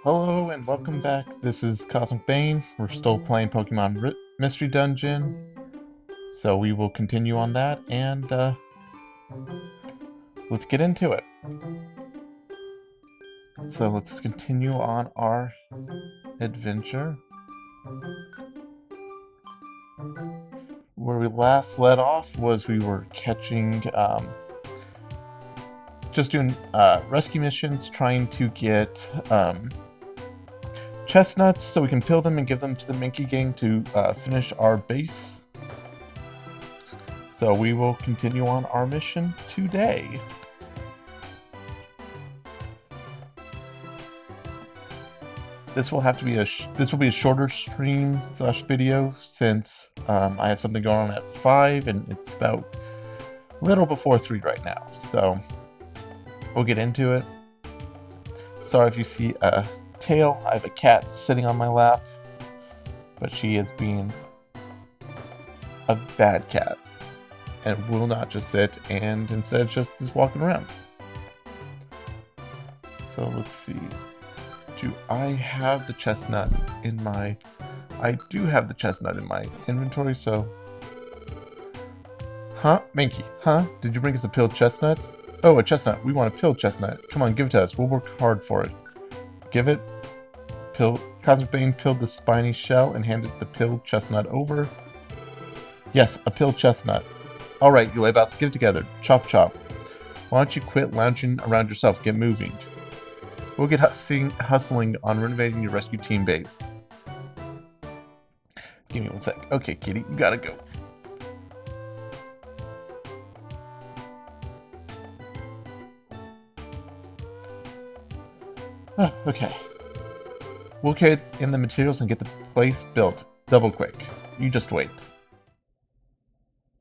Hello and welcome back. This is Cosmic Bane. We're still playing Pokemon Mystery Dungeon, so we will continue on that and let's get into it. So let's continue on our adventure. Where we last let off was we were catching, just doing rescue missions, trying to get chestnuts so we can peel them and give them to the Minky Gang to finish our base. So we will continue on our mission today. This will have to be a shorter stream / video since I have something going on at 5 and it's about a little before 3 right now. So we'll get into it. Sorry if you see a tail. I have a cat sitting on my lap, but she is being a bad cat and will not just sit and instead just is walking around. So let's see. Do I have the chestnut in my... I do have the chestnut in my inventory, so... Huh? Minky, huh? Did you bring us a peeled chestnut? Oh, a chestnut. We want a peeled chestnut. Come on, give it to us. We'll work hard for it. Give it. Cosmic Bane peeled the spiny shell and handed the peeled chestnut over. Yes, a peeled chestnut. Alright, you layabouts, get it together. Chop chop. Why don't you quit lounging around yourself? Get moving. We'll get hustling on renovating your rescue team base. Give me 1 sec. Okay, kitty, you gotta go. Okay. We'll carry in the materials and get the place built. Double quick. You just wait.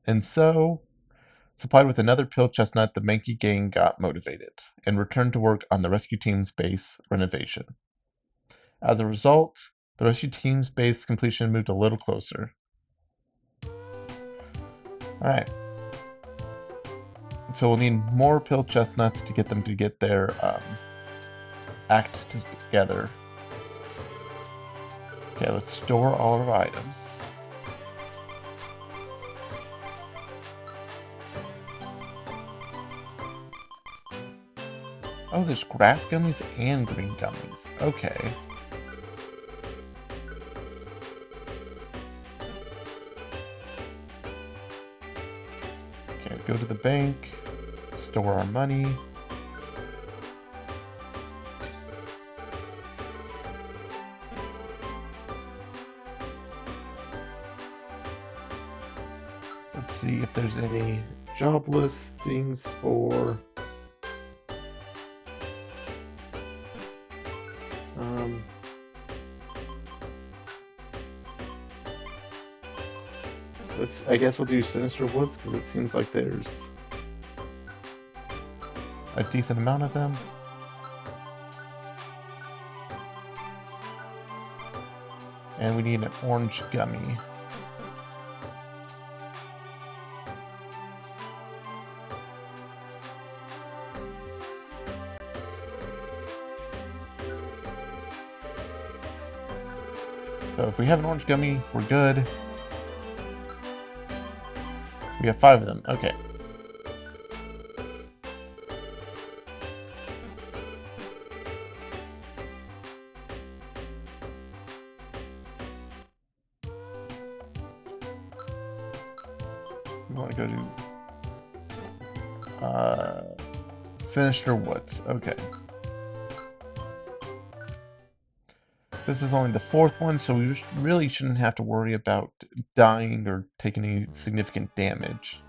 And so, supplied with another peeled chestnut, the Mankey gang got motivated and returned to work on the rescue team's base renovation. As a result, the rescue team's base completion moved a little closer. Alright. So we'll need more peeled chestnuts to get them to get their act together. Okay, let's store all of our items. Oh, there's grass gummies and green gummies. Okay. Okay, go to the bank, store our money. Let's see if there's any job listings for... I guess we'll do Sinister Woods because it seems like there's a decent amount of them. And we need an orange gummy. So if we have an orange gummy, we're good. We have 5 of them. Okay. We want to go to Sinister Woods. Okay. This is only the 4th one, so we really shouldn't have to worry about dying or taking any significant damage.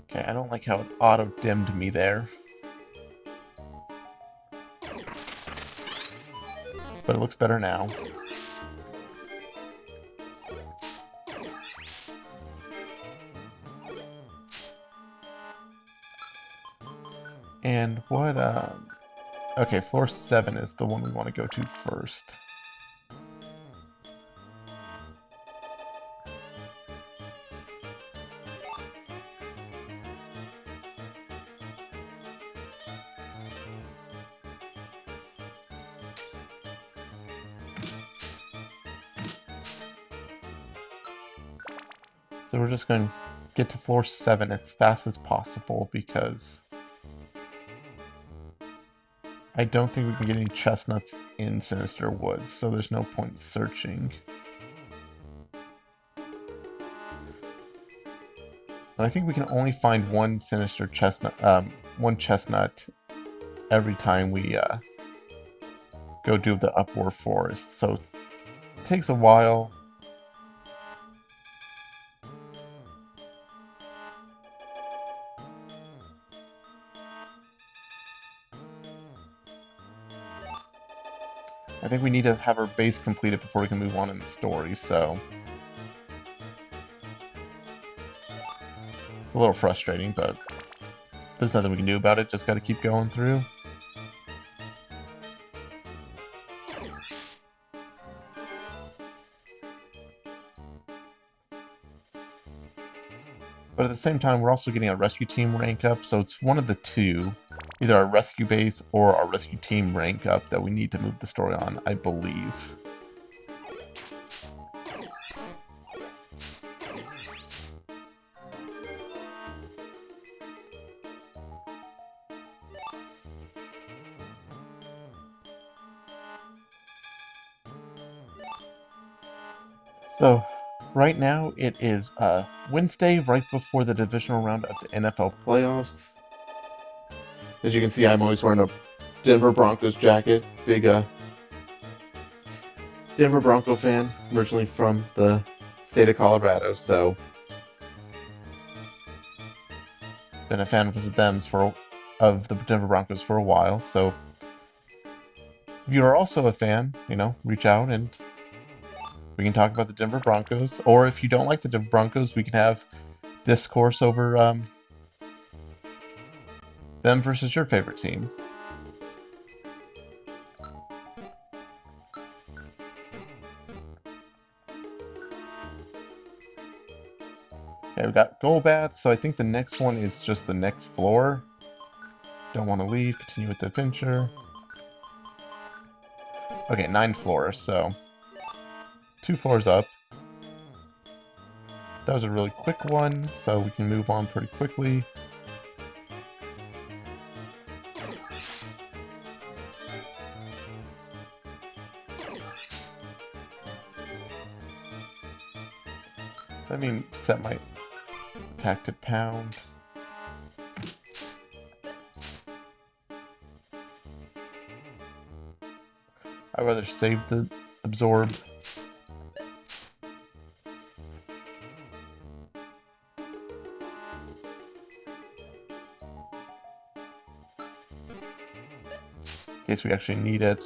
Okay, I don't like how it auto-dimmed me there. But it looks better now. And what, Okay, floor 7 is the one we want to go to first. So we're just going to get to floor 7 as fast as possible because I don't think we can get any chestnuts in Sinister Woods, so there's no point searching. And I think we can only find one sinister chestnut, one chestnut every time we go do the Upward Forest. So it takes a while. I think we need to have our base completed before we can move on in the story, so it's a little frustrating, but there's nothing we can do about it. Just got to keep going through. But at the same time, we're also getting a rescue team rank up, so it's one of the two, either our rescue base or our rescue team rank up that we need to move the story on, I believe. So, right now it is Wednesday, right before the divisional round of the NFL playoffs. As you can see, I'm always wearing a Denver Broncos jacket. Big Denver Bronco fan, originally from the state of Colorado, so been a fan of the Denver Broncos for a while. So if you are also a fan, reach out and we can talk about the Denver Broncos. Or if you don't like the Denver Broncos, we can have discourse over them versus your favorite team. Okay, we got Golbat, so I think the next one is just the next floor. Don't want to leave, continue with the adventure. Okay, 9 floors, so 2 floors up. That was a really quick one, so we can move on pretty quickly. Let me set my attack to pound. I'd rather save the absorb. In case we actually need it.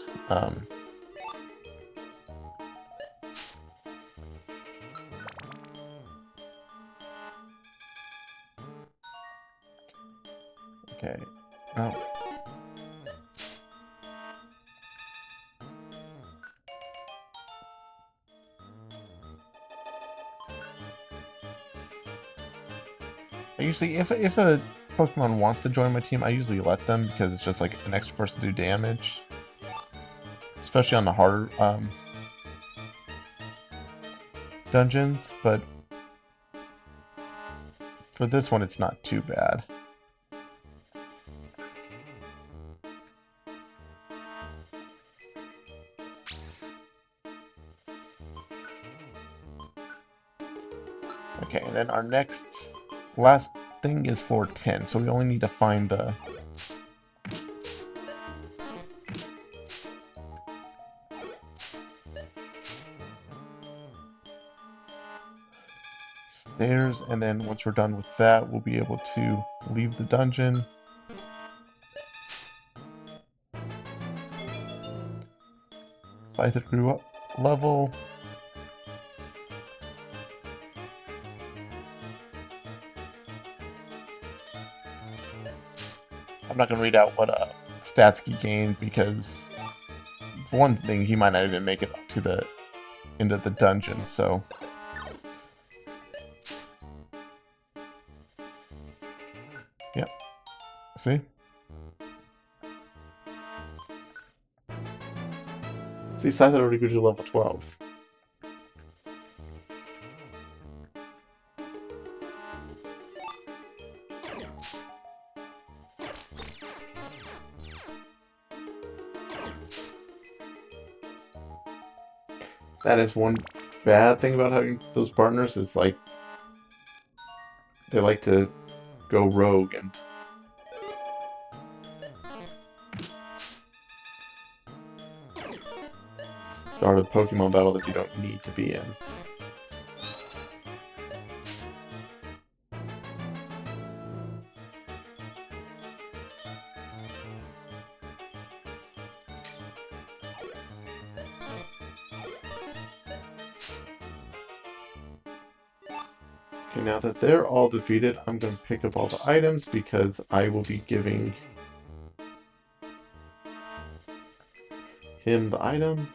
Okay. Oh. I usually, if a Pokemon wants to join my team, I usually let them because it's just like an extra person to do damage. Especially on the harder dungeons, but for this one it's not too bad. Okay, and then our last thing is floor 10, so we only need to find the stairs, and then once we're done with that, we'll be able to leave the dungeon. Scyther grew up level. I'm not going to read out what stats he gained, because for one thing, he might not even make it to the end of the dungeon, so... Yep. See? See, Scythe already grew to level 12. That is one bad thing about having those partners, is like they like to go rogue and start a Pokemon battle that you don't need to be in. Okay, now that they're all defeated, I'm going to pick up all the items because I will be giving him the item,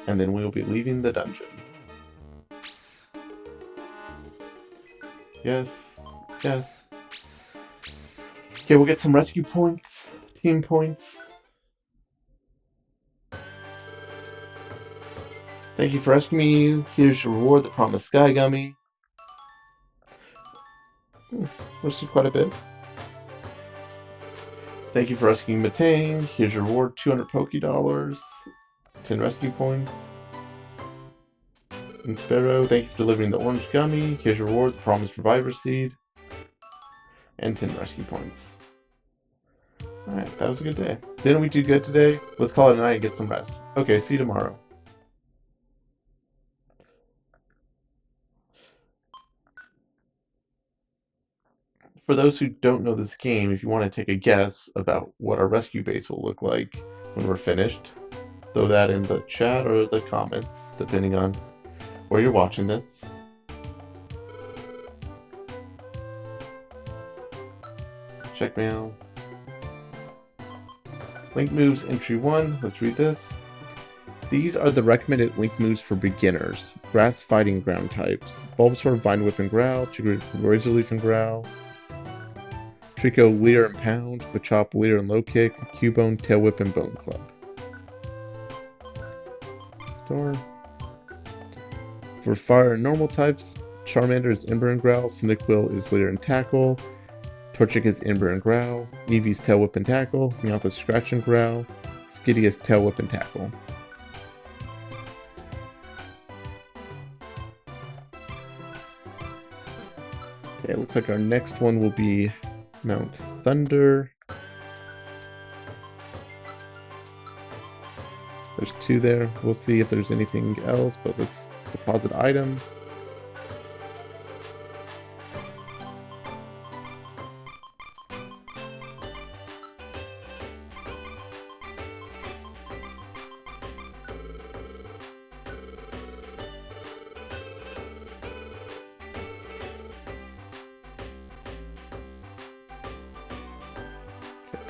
and then we'll be leaving the dungeon. Yes, yes. Okay, we'll get some rescue points, team points. Thank you for rescuing me. Here's your reward, the promised Sky Gummy. Which is quite a bit. Thank you for rescuing Matang. Here's your reward, 200 Poké Dollars, 10 rescue points. And Sparrow, thank you for delivering the orange gummy. Here's your reward, the promised Reviver Seed, and 10 rescue points. Alright, that was a good day. Didn't we do good today? Let's call it a night and get some rest. Okay, see you tomorrow. For those who don't know this game, if you want to take a guess about what our rescue base will look like when we're finished, throw that in the chat or the comments, depending on where you're watching this. Check mail. Link moves entry 1. Let's read this. These are the recommended link moves for beginners. Grass fighting ground types. Bulbasaur, Vine Whip and Growl. Chikorita, Razor Leaf and Growl. Trico, Leer and Pound. Machop, Leer and Low Kick. Cubone, Tail Whip and Bone Club. Store. For fire and normal types, Charmander is Ember and Growl. Cyndaquil is Leer and Tackle. Torchic is Ember and Growl. Eevee's Tail Whip and Tackle. Meowth is Scratch and Growl. Skitty is Tail Whip and Tackle. Okay, it looks like our next one will be Mount Thunder. There's 2 there. We'll see if there's anything else, but let's deposit items.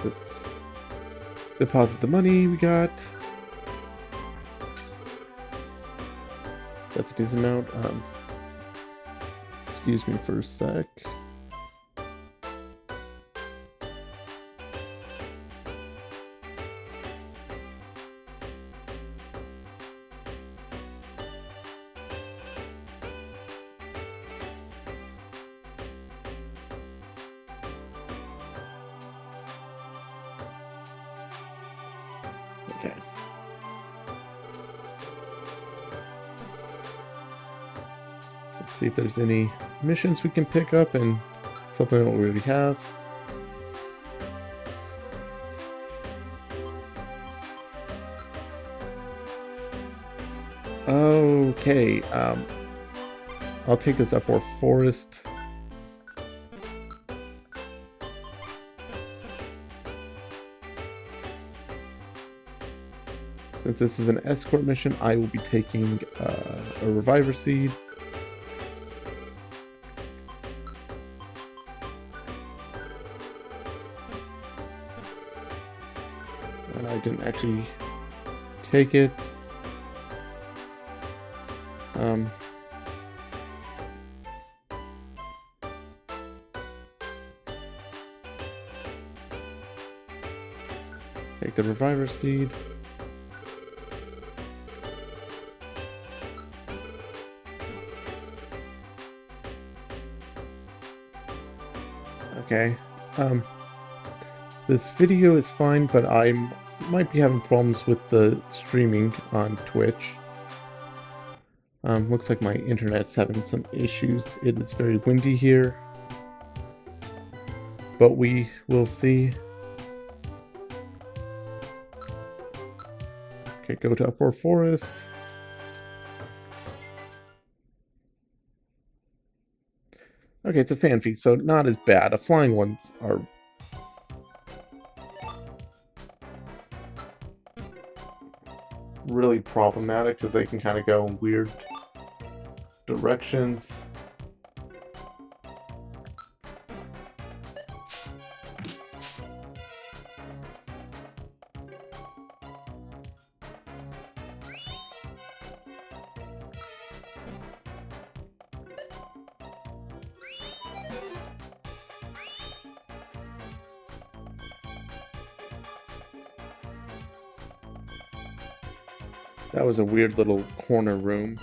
Let's deposit the money we got. That's a decent amount. Excuse me for a sec. Okay. Let's see if there's any missions we can pick up and something that we already have. Okay, I'll take this Upper Forest. Since this is an escort mission, I will be taking a Reviver Seed. didn't actually take it. Take the reviver seed. Okay. This video is fine, but I might be having problems with the streaming on Twitch. Looks like my internet's having some issues. It is very windy here, but we will see. Okay, go to Uproar Forest. Okay, it's a fan feed, so not as bad. Flying ones are really problematic because they can kind of go in weird directions. That was a weird little corner room.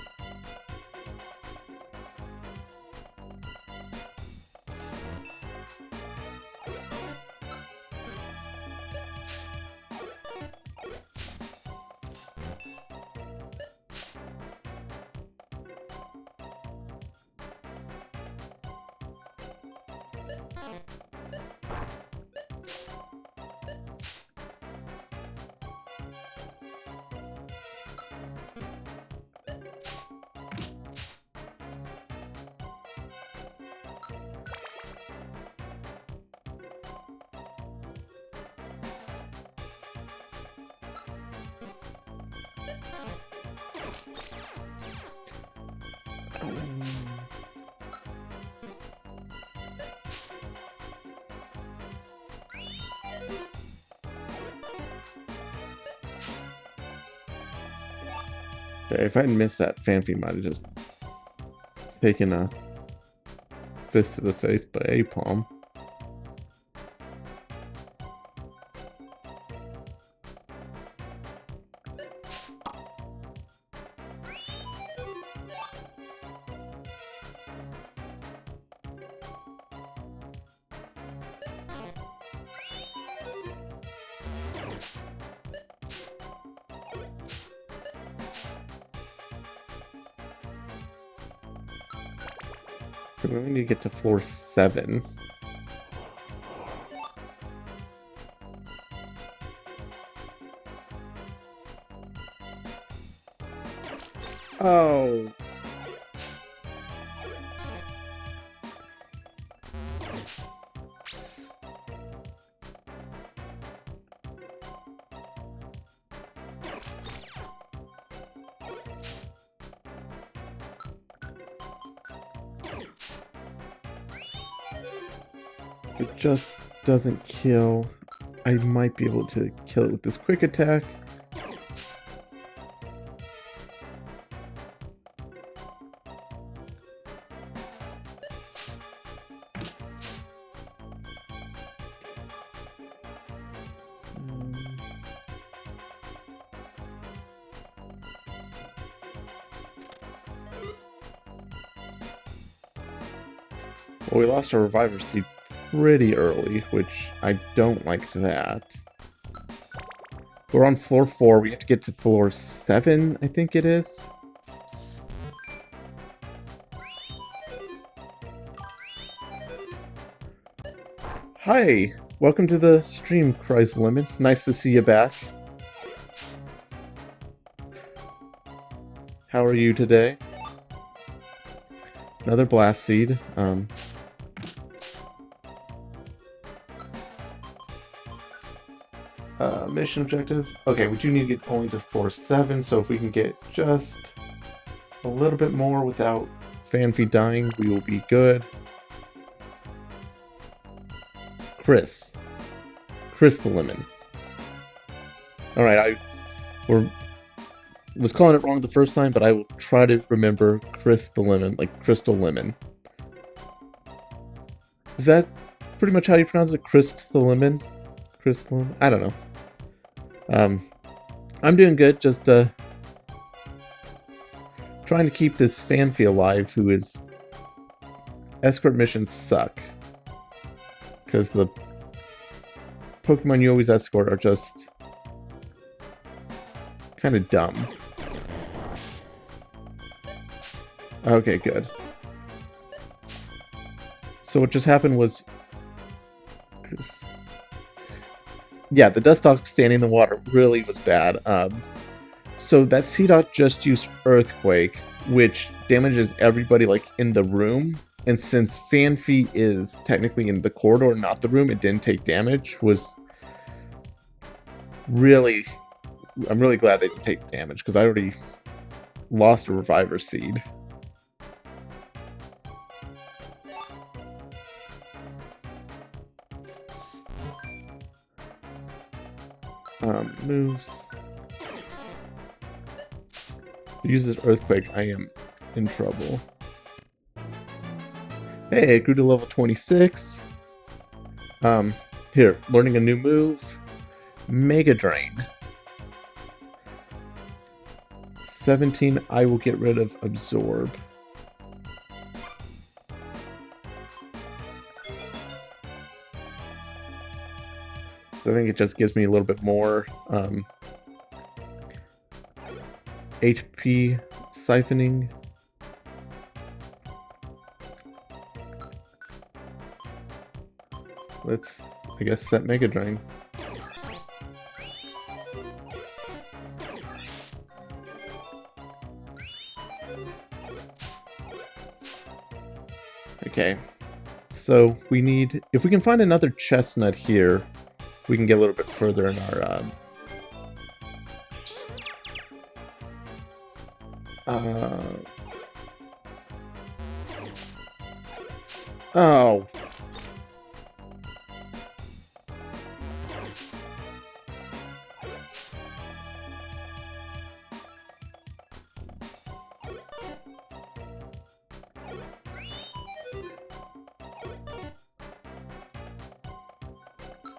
Okay, if I hadn't missed that, Fanfi might have just taken a fist to the face by Apalm. We only need to get to floor 7. Oh. If it just doesn't kill, I might be able to kill it with this quick attack. Well, we lost our reviver seed pretty early, which I don't like that. We're on floor 4. We have to get to floor 7, I think it is. Hi! Welcome to the stream, Cries the Lemon. Nice to see you back. How are you today? Another blast seed. Mission objective. Okay, we do need to get only to floor 7, so if we can get just a little bit more without Fanfi dying, we will be good. Chris the Lemon. All right, was calling it wrong the first time, but I will try to remember Crystal Lemon, like Crystal Lemon. Is that pretty much how you pronounce it? Crystal Lemon? Crystal Lemon? I don't know. I'm doing good, just trying to keep this Fanfi alive, who is... Escort missions suck. Because the Pokemon you always escort are just... kind of dumb. Okay, good. So what just happened was... Yeah, the Dustox standing in the water really was bad. So that Seedot just used Earthquake, which damages everybody like in the room. And since Fanfi is technically in the corridor, not the room, it didn't take damage. Was really... I'm really glad they didn't take damage, because I already lost a Reviver Seed. Moves. Uses Earthquake, I am in trouble. Hey, I grew to level 26. Here, learning a new move. Mega Drain. 17, I will get rid of Absorb. I think it just gives me a little bit more HP siphoning. Let's, I guess, set Mega Drain. Okay, so we need, if we can find another chestnut here, we can get a little bit further in our oh.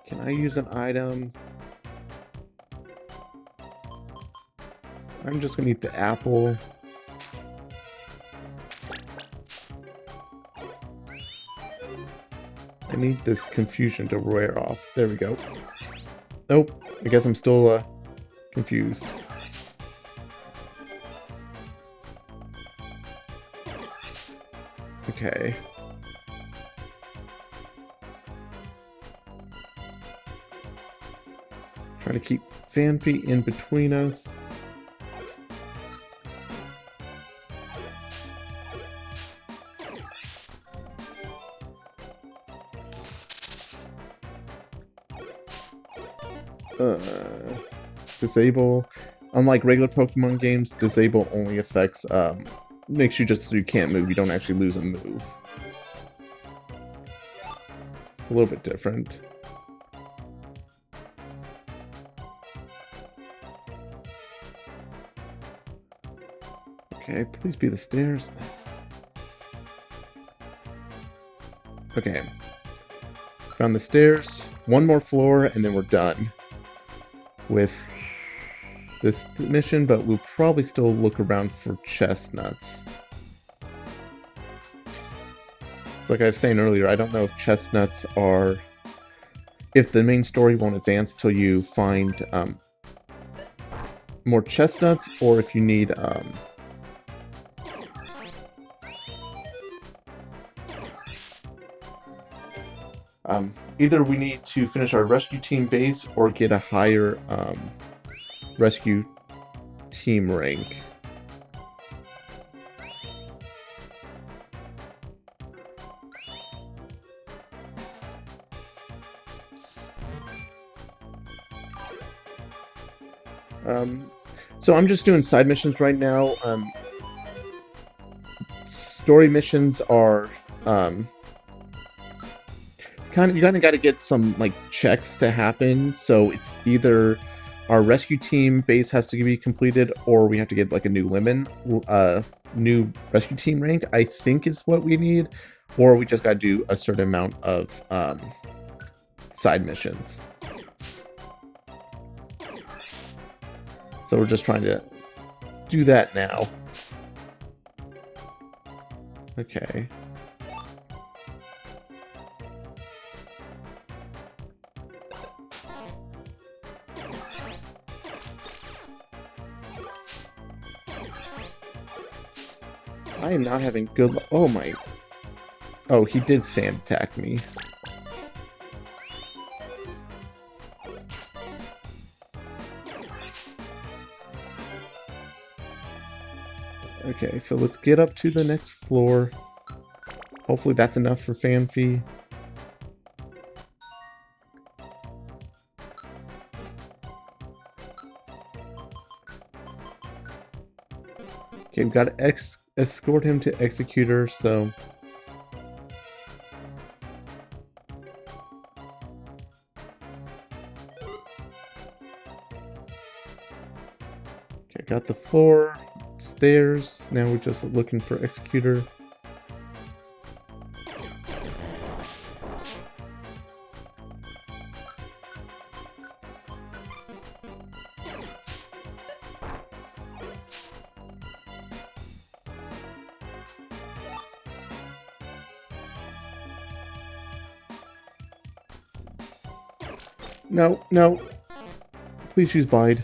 Can I use an item? I'm just gonna eat the apple. I need this confusion to wear off. There we go. Nope. I guess I'm still confused. Okay. Trying to keep Fanfi in between us. Disable. Unlike regular Pokemon games, disable only affects, makes you just so you can't move. You don't actually lose a move. It's a little bit different. Okay, please be the stairs. Okay. Found the stairs. One more floor, and then we're done with this mission, but we'll probably still look around for chestnuts. It's like I was saying earlier, I don't know if chestnuts are... if the main story won't advance till you find more chestnuts, or if you need... either we need to finish our rescue team base or get a higher rescue team rank. So I'm just doing side missions right now. Story missions are you kind of got to get some like checks to happen. So it's either our rescue team base has to be completed, or we have to get like a new lemon, new rescue team rank, I think is what we need, or we just got to do a certain amount of side missions. So we're just trying to do that now. Okay. I am not having good luck. Oh my. Oh, he did sand attack me. Okay, so let's get up to the next floor. Hopefully that's enough for Fanfi. Okay, we've got to escort him to Executor, so... Okay, got the floor, stairs. Now we're just looking for Executor. No, no. Please use Bide.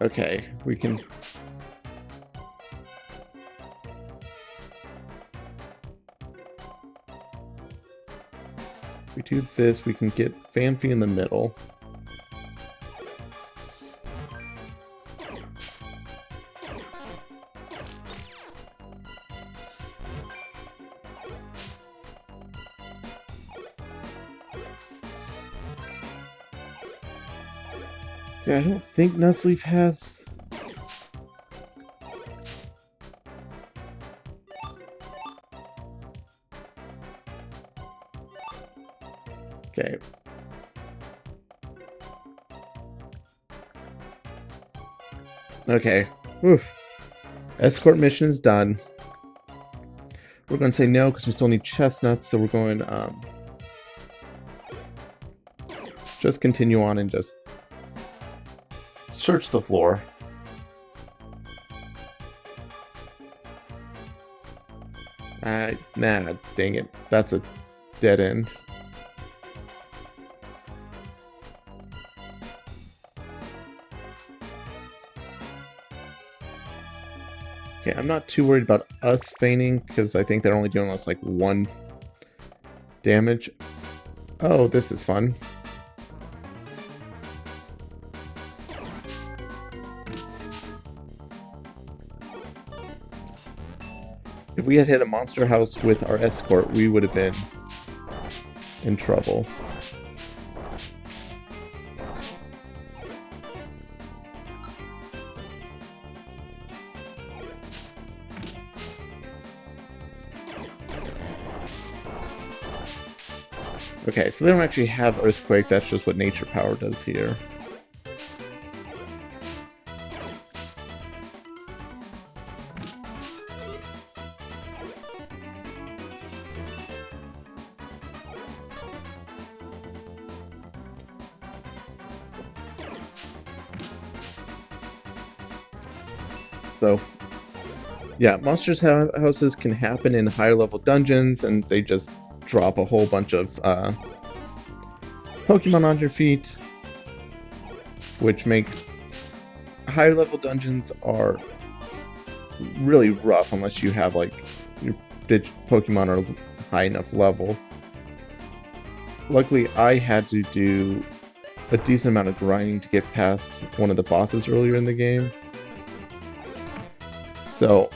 Okay, we can... If we do this, we can get Fanfi in the middle. Yeah, I don't think Nuzleaf has... Okay. Okay. Oof. Escort mission's done. We're going to say no because we still need chestnuts, so we're going just continue on and just search the floor. Nah, dang it. That's a dead end. Okay, I'm not too worried about us feigning, because I think they're only doing us like 1 damage. Oh, this is fun. If we had hit a monster house with our escort, we would have been in trouble. Okay, so they don't actually have Earthquake, that's just what Nature Power does here. So, yeah, monsters houses can happen in higher level dungeons, and they just drop a whole bunch of Pokemon on your feet, which makes higher level dungeons are really rough unless you have like your Pokemon are high enough level. Luckily, I had to do a decent amount of grinding to get past one of the bosses earlier in the game. So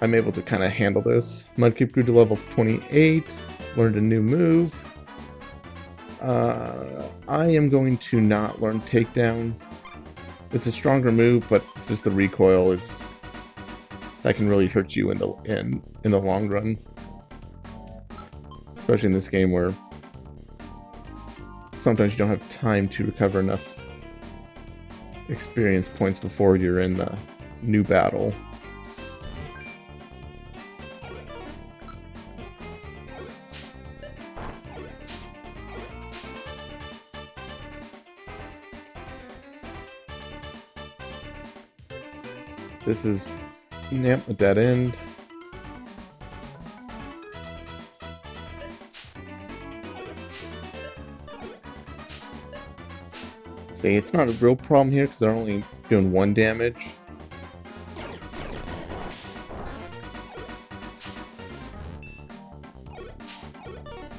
I'm able to kind of handle this. Mudkip grew to level 28, learned a new move. I am going to not learn Takedown. It's a stronger move, but it's just the recoil is that can really hurt you in the long run. Especially in this game where sometimes you don't have time to recover enough experience points before you're in the new battle. This is, yep, a dead end. See, it's not a real problem here because they're only doing 1 damage.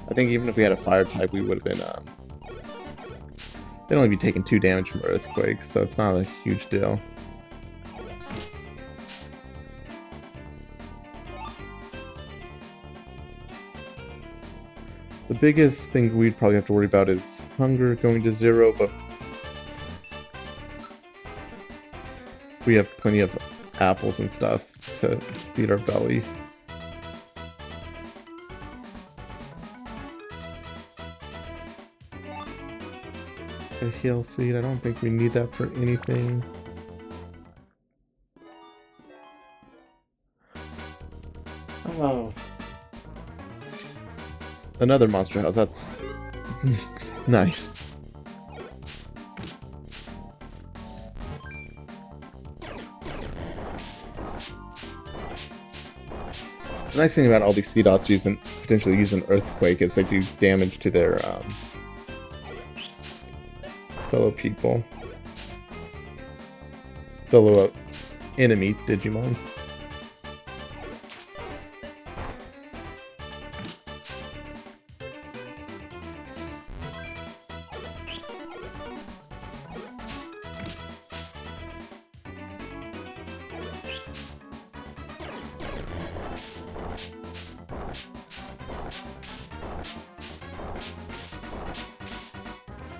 I think even if we had a fire type, we would have been, they'd only be taking 2 damage from Earthquake, so it's not a huge deal. The biggest thing we'd probably have to worry about is hunger going to 0, but we have plenty of apples and stuff to feed our belly. A heal seed, I don't think we need that for anything. Oh. Another monster house, that's nice. The nice thing about all these sea dots using potentially using Earthquake is they do damage to their fellow people. Fellow enemy Digimon.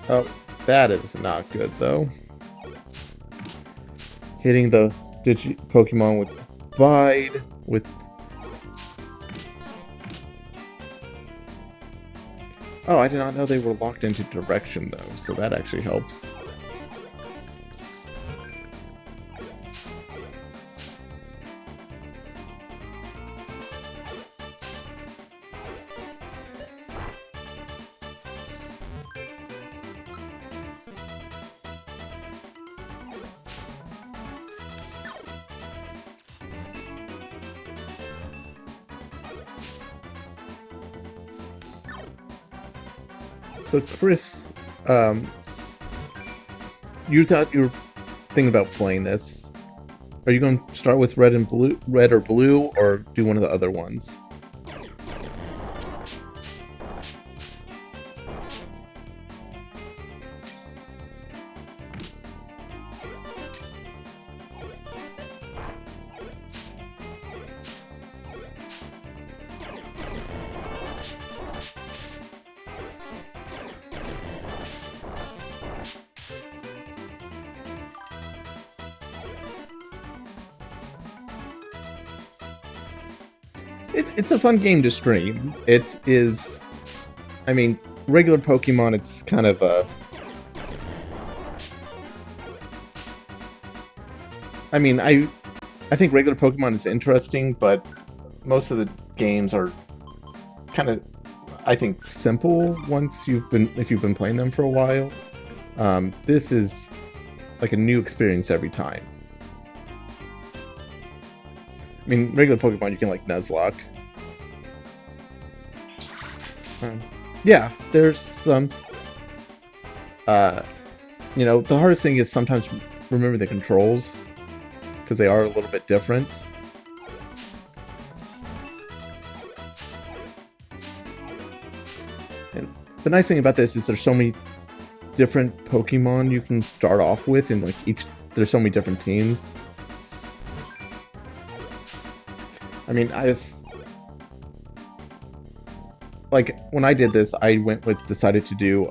Oh, that is not good, though. Hitting the Pokemon with Bide, with... Oh, I did not know they were locked into direction, though, so that actually helps. So Chris, you thought you were thinking about playing this. Are you going to start with red or blue, or do one of the other ones? It's a fun game to stream. It is, I mean, regular Pokemon, it's kind of a... I mean, I think regular Pokemon is interesting, but most of the games are kind of, I think, simple if you've been playing them for a while. This is like a new experience every time. I mean, regular Pokemon, you can, like, Nuzlocke. Yeah, there's some... you know, the hardest thing is sometimes remember the controls, because they are a little bit different. And the nice thing about this is there's so many different Pokemon you can start off with, and, like, there's so many different teams. I mean, like when I did this, I decided to do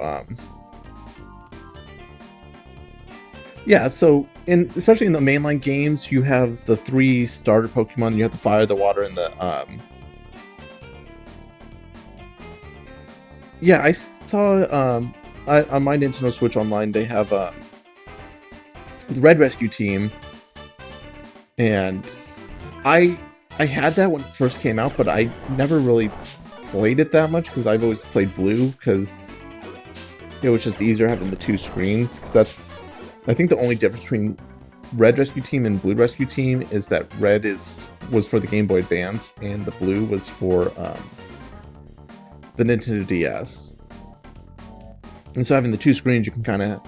yeah, so especially in the mainline games, you have the 3 starter Pokemon. You have the fire, the water, and the yeah, I saw on my Nintendo Switch Online they have the Red Rescue Team, and I had that when it first came out, but I never really played it that much because I've always played Blue because it was just easier having the 2 screens. Because that's, I think, the only difference between Red Rescue Team and Blue Rescue Team is that Red was for the Game Boy Advance and the Blue was for the Nintendo DS. And so having the 2 screens, you can kind of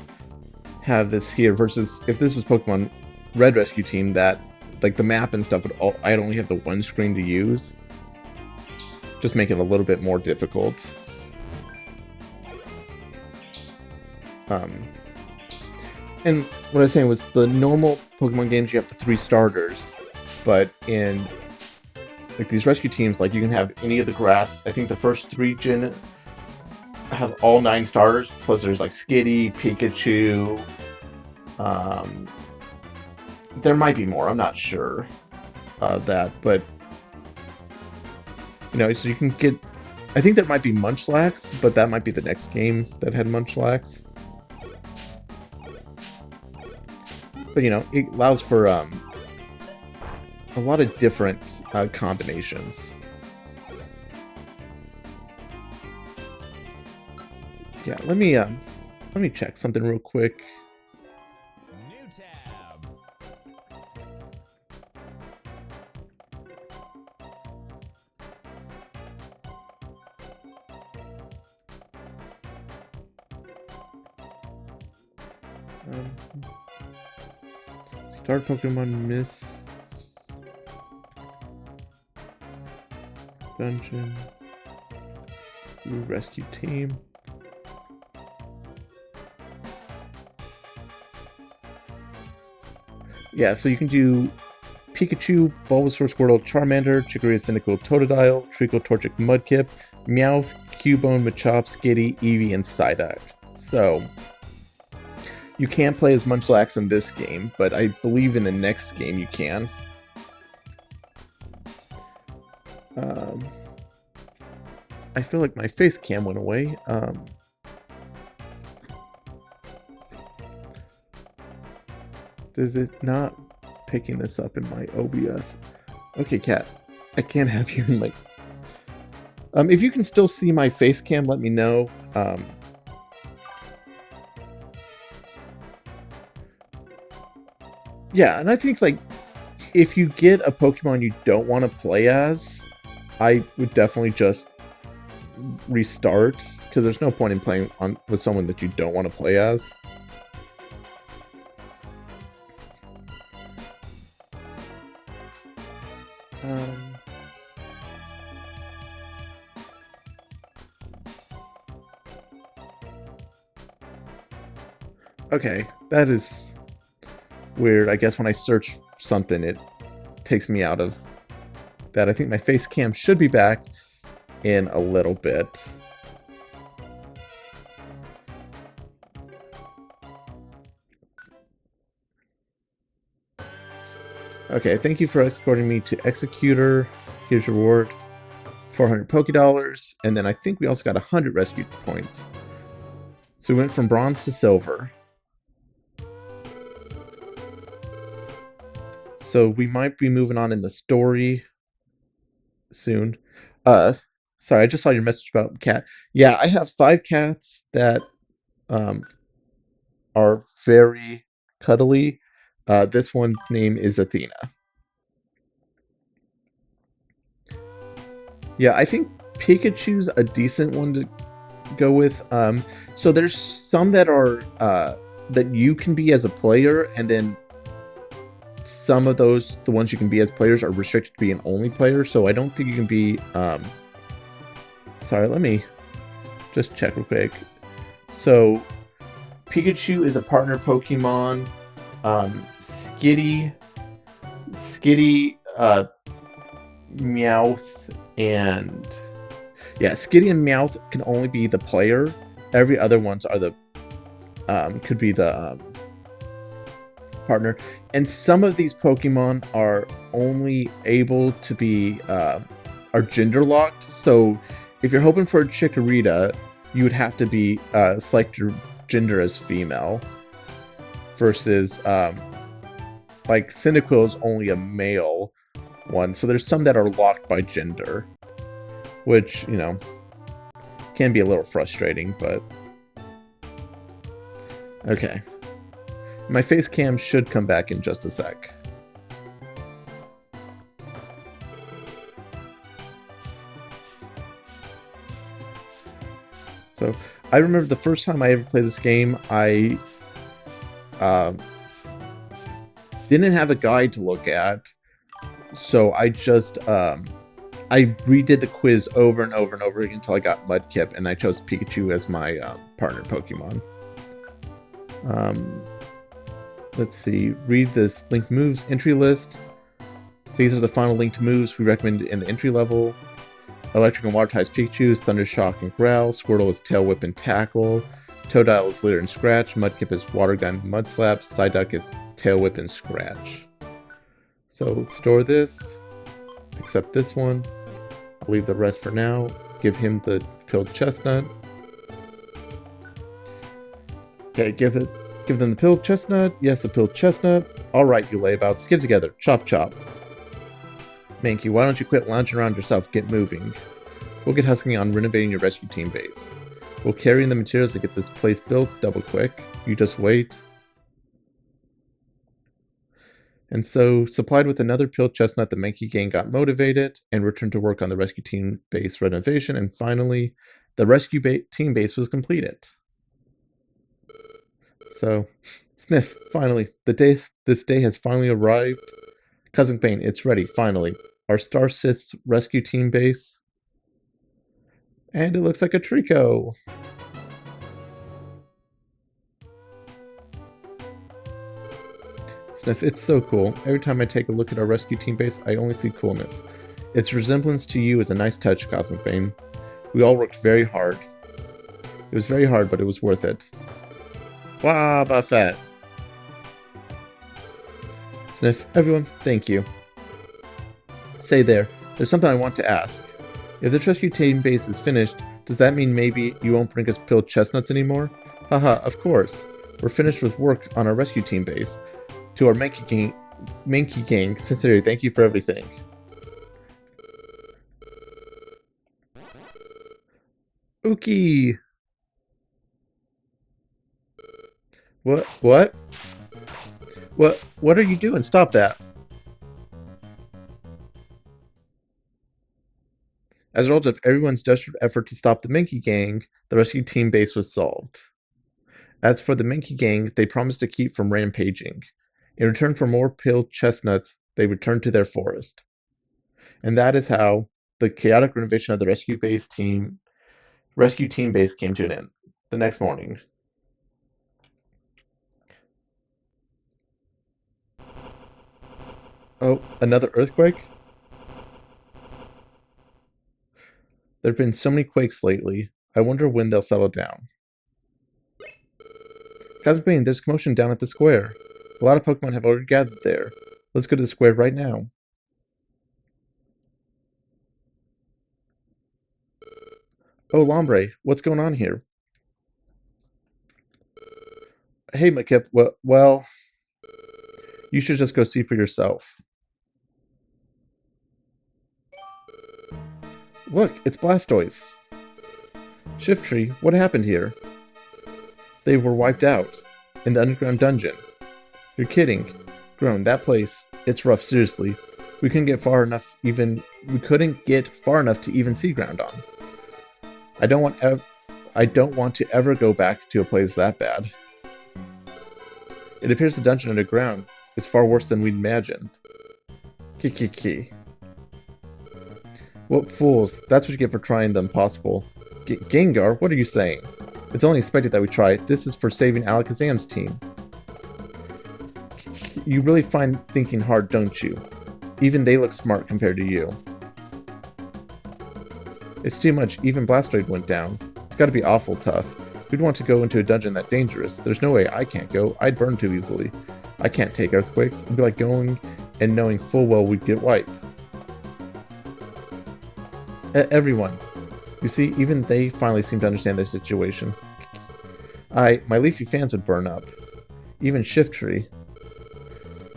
have this here versus if this was Pokemon Red Rescue Team, that like the map and stuff I'd only have the 1 screen to use. Just make it a little bit more difficult. And what I was saying was the normal Pokemon games you have the 3 starters, but in like these rescue teams, like you can have any of the grass. I think the first 3 gen have all 9 starters, plus there's like Skitty, Pikachu. There might be more, I'm not sure that, but you know, so you can get, I think there might be Munchlax, but that might be the next game that had Munchlax. But you know, it allows for a lot of different combinations. Yeah, let me check something real quick. New tab. Start Pokemon Miss Dungeon. Rescue Team. Yeah, so you can do Pikachu, Bulbasaur, Squirtle, Charmander, Chikorita, Cyndaquil, Totodile, Treecko, Torchic, Mudkip, Meowth, Cubone, Machop, Skitty, Eevee, and Psyduck. So, you can't play as Munchlax in this game, but I believe in the next game you can. I feel like my face cam went away. Is it not picking this up in my OBS? Okay, Cat. I can't have you in my... if you can still see my face cam, let me know. Yeah, and I think, like, if you get a Pokemon you don't want to play as, I would definitely just restart, because there's no point in playing with someone that you don't want to play as. Okay, that is weird. I guess when I search something, it takes me out of that. I think my face cam should be back in a little bit. Okay, thank you for escorting me to Executor. Here's your reward. 400 Pokédollars, and then I think we also got 100 rescue points. So we went from bronze to silver. So we might be moving on in the story soon. Sorry, I just saw your message about cat. Yeah, I have 5 cats that are very cuddly. This one's name is Athena. Yeah, I think Pikachu's a decent one to go with. So there's some that are that you can be as a player, and then some of those, the ones you can be as players, are restricted to be an only player. So I don't think you can be. Sorry, let me just check real quick. So Pikachu is a partner Pokemon. Skitty, Meowth, and Yeah, Skitty and Meowth can only be the player. Every other ones are the could be the partner. And some of these Pokemon are only able to be are gender locked. So if you're hoping for a Chikorita, you would have to be select your gender as female. Versus like Cyndaquil is only a male one. So there's some that are locked by gender, which, you know, can be a little frustrating, but okay. My face cam should come back in just a sec. So I remember the first time I ever played this game, I didn't have a guide to look at, so I just I redid the quiz over and over and over again until I got Mudkip, and I chose Pikachu as my partner Pokemon. Let's see, read this linked moves entry list. These are the final linked moves we recommend in the entry level. Electric and Water types Pikachu is Thunder Shock and Growl. Squirtle is Tail Whip and Tackle. Totodile is Litter and Scratch. Mudkip is Water Gun and Mud Slap. Psyduck is Tail Whip and Scratch. So let's store this. Except this one. I'll leave the rest for now. Give him the Pilled Chestnut. Okay, give them the Pilled Chestnut. Yes, the Pilled Chestnut. Alright, you layabouts. Get together. Chop chop. Mankey, why don't you quit lounging around yourself? Get moving. We'll get husking on renovating your rescue team base. We'll carry in the materials to get this place built double quick. You just wait. And so, supplied with another Pilled Chestnut, the Mankey gang got motivated and returned to work on the rescue team base renovation. And finally, the rescue team base was completed. So, Sniff, finally, this day has finally arrived. Cousin Bane, it's ready, finally. Our Star Sith's rescue team base. And it looks like a Trico. Sniff, it's so cool. Every time I take a look at our rescue team base, I only see coolness. Its resemblance to you is a nice touch, Cosmic Bane. We all worked very hard. It was very hard, but it was worth it. Wah, Buffett. Sniff, everyone, thank you. Say there, there's something I want to ask. If the rescue team base is finished, does that mean maybe you won't bring us Pilled Chestnuts anymore? Haha, of course. We're finished with work on our rescue team base. To our Mankey gang, sincerely, thank you for everything. Ookie! What? What are you doing? Stop that. As a result of everyone's desperate effort to stop the Mankey gang, the rescue team base was solved. As for the Mankey gang, they promised to keep from rampaging. In return for more Pilled Chestnuts, they returned to their forest. And that is how the chaotic renovation of the rescue team base came to an end. The next morning. Oh, another earthquake? There have been so many quakes lately. I wonder when they'll settle down. Cosmic Bane, there's commotion down at the square. A lot of Pokemon have already gathered there. Let's go to the square right now. Oh, Lombre, what's going on here? Hey, Mudkip, well, you should just go see for yourself. Look, it's Blastoise. Shiftry, what happened here? They were wiped out. In the underground dungeon. You're kidding. Grown, that place, it's rough, seriously. We couldn't get far enough to even see Groundon. I don't want to ever go back to a place that bad. It appears the dungeon underground is far worse than we'd imagined. Kiki. What fools. That's what you get for trying the impossible. Gengar, what are you saying? It's only expected that we try. This is for saving Alakazam's team. You really find thinking hard, don't you? Even they look smart compared to you. It's too much. Even Blastoid went down. It's gotta be awful tough. Who'd want to go into a dungeon that dangerous? There's no way I can't go. I'd burn too easily. I can't take earthquakes. It'd be like going and knowing full well we'd get wiped. Everyone. You see, even they finally seem to understand their situation. My leafy fans would burn up. Even Shiftry.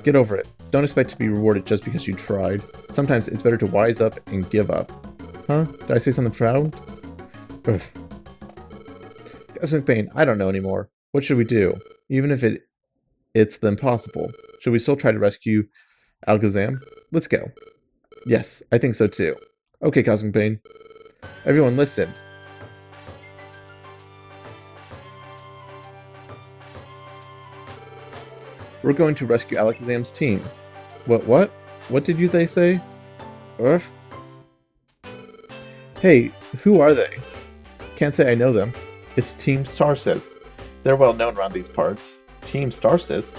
Get over it. Don't expect to be rewarded just because you tried. Sometimes it's better to wise up and give up. Huh? Did I say something proud? Ugh. Cousin Payne, I don't know anymore. What should we do? Even if it's the impossible. Should we still try to rescue Alakazam? Let's go. Yes, I think so too. Okay, Cousin Payne. Everyone listen. We're going to rescue Alakazam's team. What? What did they say? Earth? Hey, who are they? Can't say I know them. It's Team Starsis. They're well known around these parts. Team Starsis?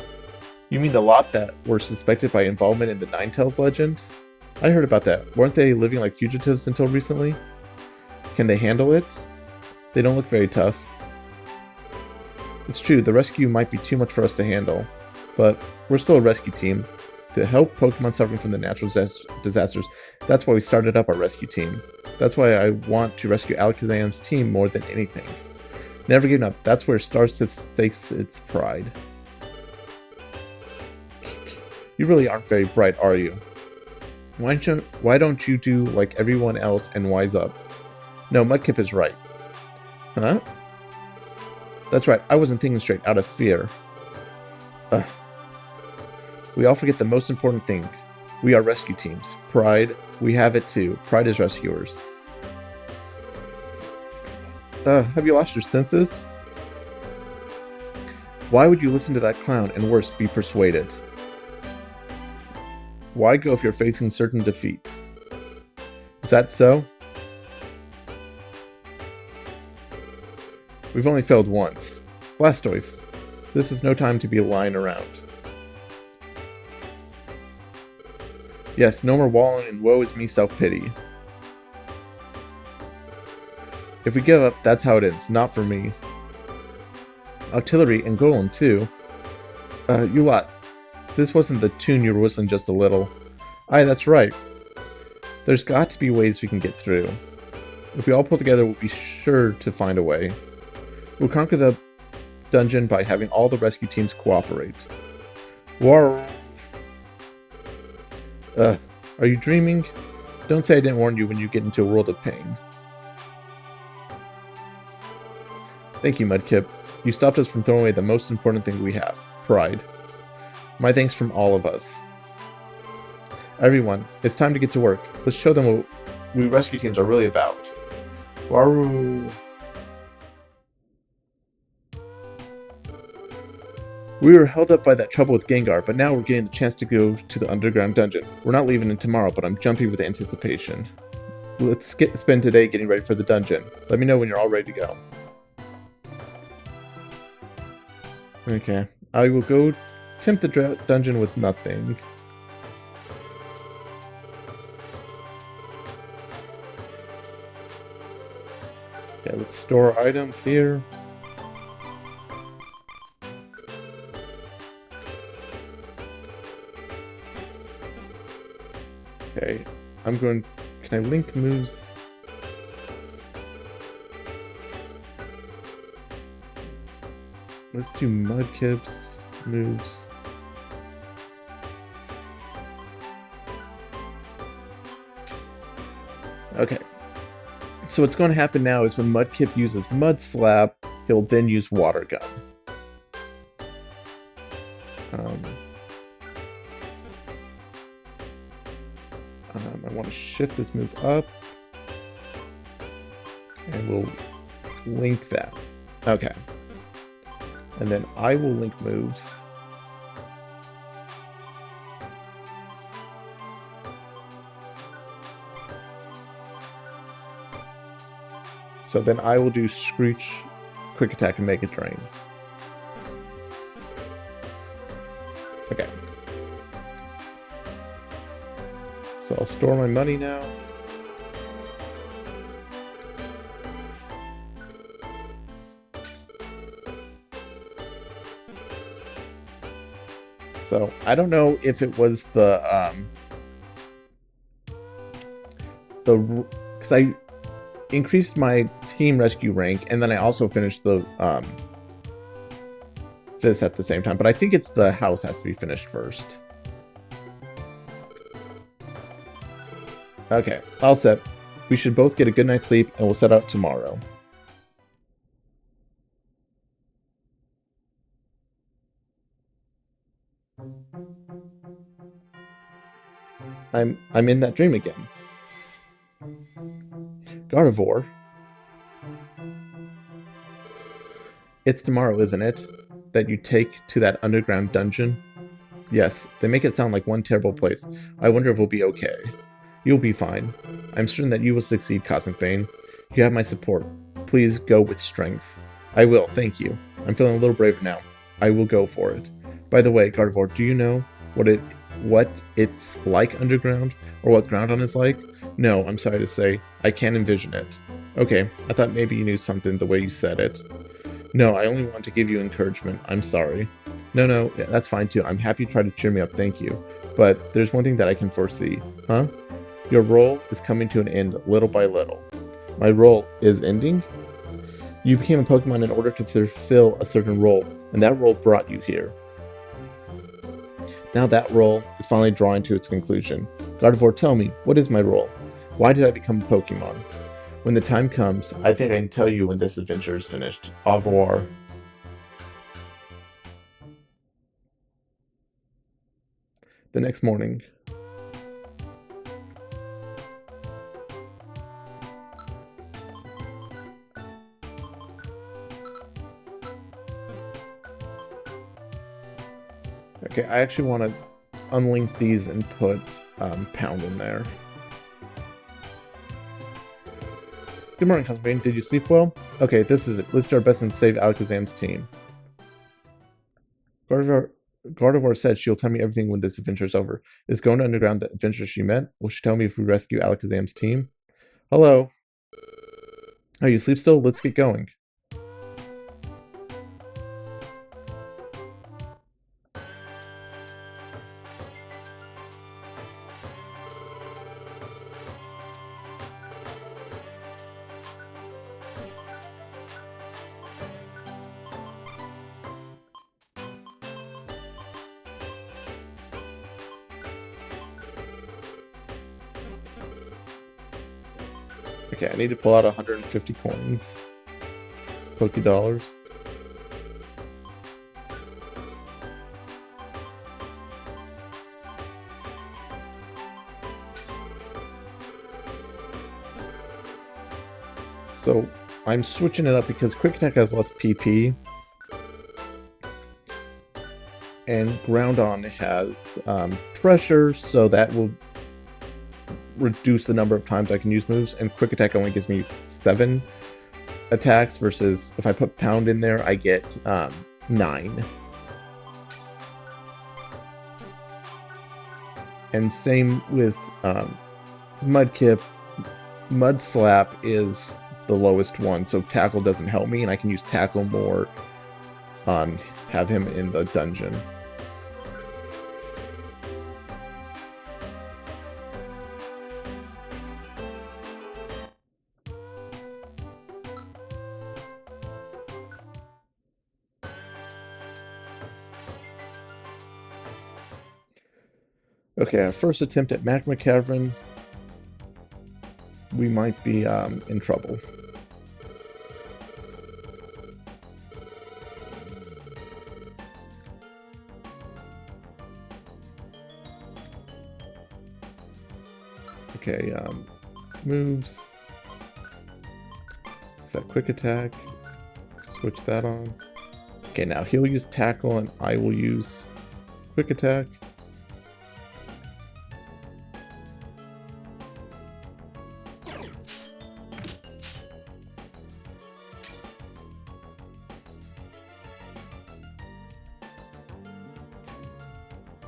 You mean the lot that were suspected by involvement in the Ninetales legend? I heard about that. Weren't they living like fugitives until recently? Can they handle it? They don't look very tough. It's true, the rescue might be too much for us to handle. But we're still a rescue team. To help Pokemon suffering from the natural disasters. That's why we started up our rescue team. That's why I want to rescue Alakazam's team more than anything. Never giving up. That's where Starsis stakes its pride. You really aren't very bright, are you? Why don't you do like everyone else and wise up? No, Mudkip is right. Huh? That's right, I wasn't thinking straight out of fear. Ugh. We all forget the most important thing. We are rescue teams. Pride, we have it too. Pride is rescuers. Have you lost your senses? Why would you listen to that clown and worse, be persuaded? Why go if you're facing certain defeat? Is that so? We've only failed once. Blastoise, this is no time to be lying around. Yes, no more wallowing in woe is me self-pity. If we give up, that's how it ends, not for me. Octillery and Golem, too. You lot. This wasn't the tune you were whistling just a little. Aye, that's right. There's got to be ways we can get through. If we all pull together, we'll be sure to find a way. We'll conquer the dungeon by having all the rescue teams cooperate. War. Are you dreaming? Don't say I didn't warn you when you get into a world of pain. Thank you, Mudkip. You stopped us from throwing away the most important thing we have, pride. My thanks from all of us. Everyone, it's time to get to work. Let's show them what we rescue teams are really about. Waru. We were held up by that trouble with Gengar, but now we're getting the chance to go to the underground dungeon. We're not leaving it tomorrow, but I'm jumping with anticipation. Let's spend today getting ready for the dungeon. Let me know when you're all ready to go. Okay, I will go attempt the dungeon with nothing. Okay, let's store items here. Okay, I'm going... Can I link moves? Let's do Mudkip's moves. Okay. So what's going to happen now is when Mudkip uses Mud Slap, he'll then use Water Gun. I want to shift this move up. And we'll link that. Okay. And then I will link moves. So then I will do Screech, Quick Attack, and Mega Drain. Okay. So I'll store my money now. So I don't know if it was because I increased my team rescue rank, and then I also finished the this at the same time. But I think it's the house has to be finished first. Okay, all set. We should both get a good night's sleep, and we'll set out tomorrow. I'm in that dream again. Gardevoir. It's tomorrow, isn't it? That you take to that underground dungeon? Yes, they make it sound like one terrible place. I wonder if we'll be okay. You'll be fine. I'm certain that you will succeed, Cosmic Bane. You have my support. Please go with strength. I will, thank you. I'm feeling a little braver now. I will go for it. By the way, Gardevoir, do you know what it's like underground? Or what Groudon is like? No, I'm sorry to say. I can't envision it. Okay, I thought maybe you knew something the way you said it. No, I only want to give you encouragement. I'm sorry. No, yeah, that's fine too. I'm happy you tried to cheer me up, thank you. But there's one thing that I can foresee. Huh? Your role is coming to an end little by little. My role is ending? You became a Pokemon in order to fulfill a certain role, and that role brought you here. Now that role is finally drawing to its conclusion. Gardevoir, tell me, what is my role? Why did I become a Pokemon? When the time comes, I think I can tell you when this adventure is finished. Au revoir. The next morning. Okay, I actually want to unlink these and put Pound in there. Good morning, Cosmic. Did you sleep well? Okay, this is it. Let's do our best and save Alakazam's team. Gardevoir said she'll tell me everything when this adventure is over. Is going underground the adventure she met? Will she tell me if we rescue Alakazam's team? Hello? Oh, you sleep still? Let's get going. Okay, I need to pull out 150 coins. Poké dollars. So I'm switching it up because Quick Attack has less PP. And Groudon has pressure, so that will reduce the number of times I can use moves, and Quick Attack only gives me 7 attacks versus if I put Pound in there I get 9. And same with Mudkip. Mud Slap is the lowest one, so Tackle doesn't help me, and I can use Tackle more on have him in the dungeon. Okay, our first attempt at Magma Cavern. We might be in trouble. Okay, moves. Set Quick Attack. Switch that on. Okay, now he'll use Tackle and I will use Quick Attack.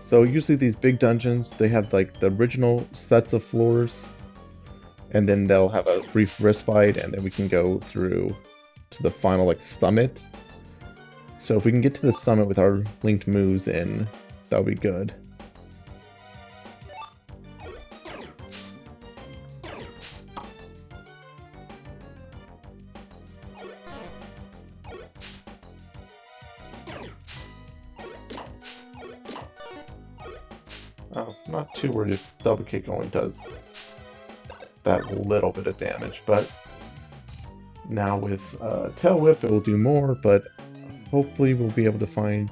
So usually these big dungeons, they have like the original sets of floors, and then they'll have a brief respite, and then we can go through to the final like summit. So if we can get to the summit with our linked moves in, that would be good. Oh, not too worried if double kick only does that little bit of damage, but now with tail whip it will do more, but hopefully we'll be able to find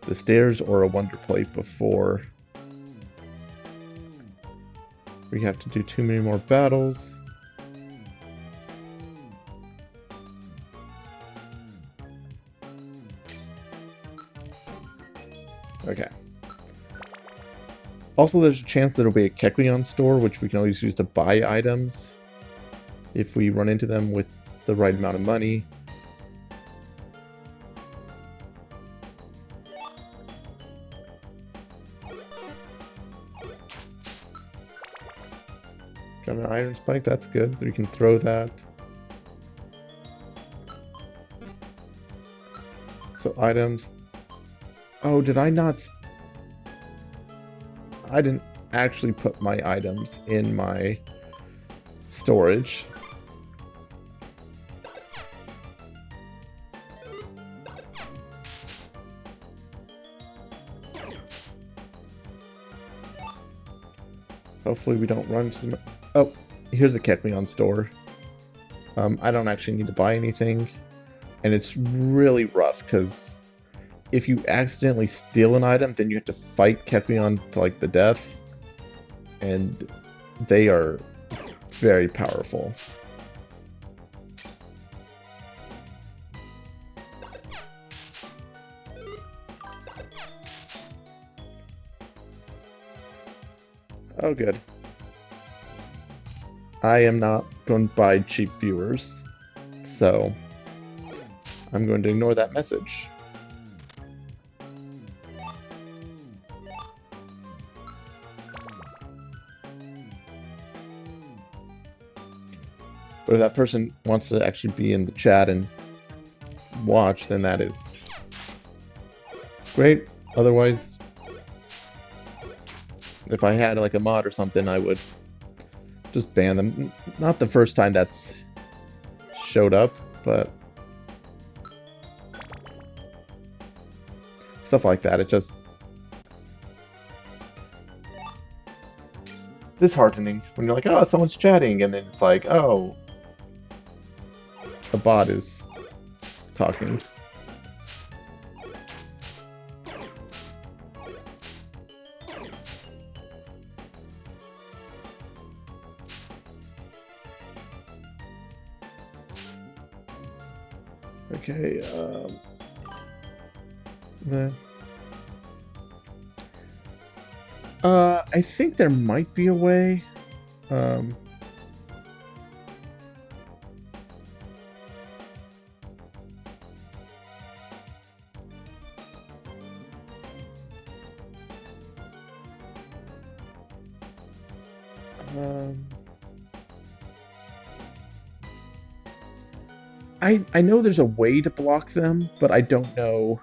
the stairs or a wonder plate before we have to do too many more battles. Okay. Also, there's a chance there'll be a Kecleon store, which we can always use to buy items if we run into them with the right amount of money. Got an iron spike, that's good. We can throw that. So items. Oh, did I not... I didn't actually put my items in my storage. Hopefully we don't run into some... Oh, here's a Kecleon store. I don't actually need to buy anything. And it's really rough, because if you accidentally steal an item, then you have to fight Kecleon to, like, the death. And they are very powerful. Oh, good. I am not going to buy cheap viewers, so I'm going to ignore that message. But if that person wants to actually be in the chat and watch, then that is great. Otherwise, if I had like a mod or something, I would just ban them. Not the first time that's showed up, but stuff like that. It just disheartening when you're like, oh, someone's chatting, and then it's like, oh, a bot is talking. Okay, I think there might be a way. I know there's a way to block them, but I don't know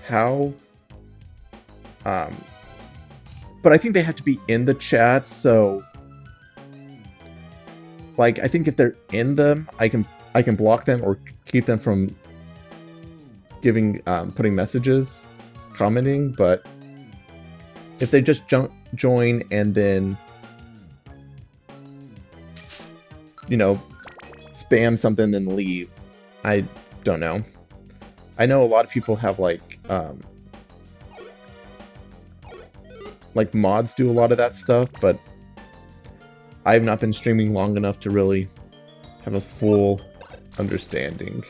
how. But I think they have to be in the chat, so like I think if they're in them, I can block them or keep them from giving putting messages, commenting, but if they just join and then, you know, spam something and leave, I don't know. I know a lot of people have like mods do a lot of that stuff, but I've not been streaming long enough to really have a full understanding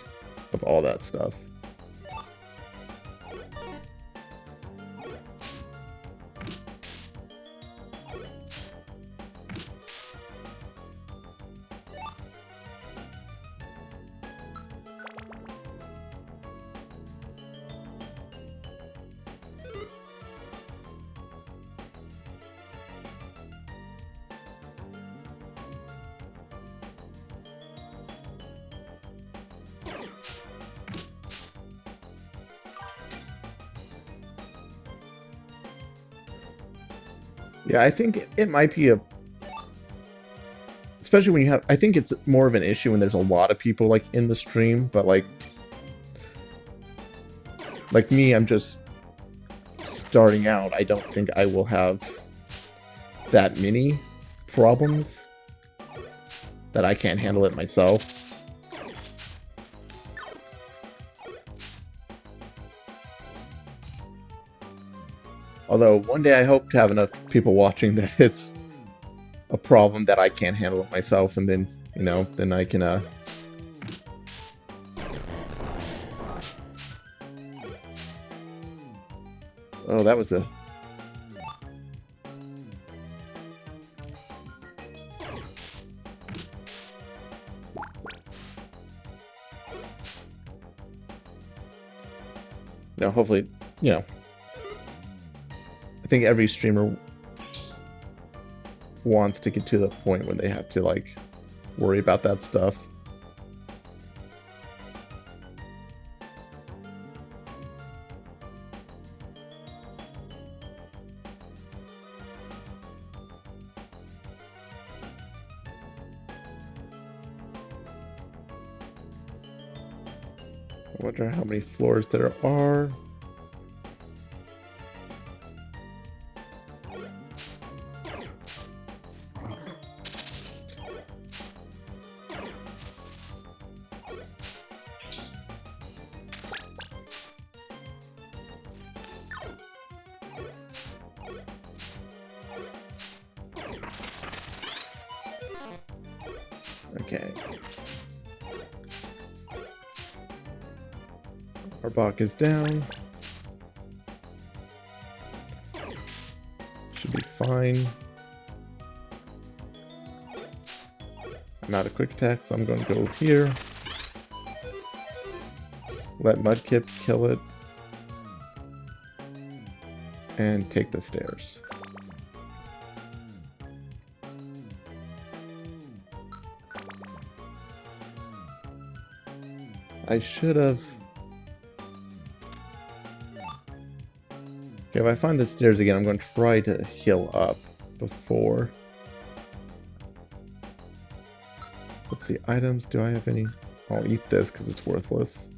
of all that stuff. Yeah, I think it might be a, especially when you have, I think it's more of an issue when there's a lot of people like in the stream, but like me, I'm just starting out. I don't think I will have that many problems that I can't handle it myself. Although one day I hope to have enough people watching that it's a problem that I can't handle it myself, and then, you know, then I can, oh, that was a... No, hopefully, you know, I think every streamer wants to get to the point where they have to, like, worry about that stuff. I wonder how many floors there are. Okay. Our Bach is down. Should be fine. I'm out of quick attack, so I'm going to go here. Let Mudkip kill it. And take the stairs. I should have... Okay, if I find the stairs again, I'm going to try to heal up before. Let's see, items. Do I have any? I'll eat this because it's worthless.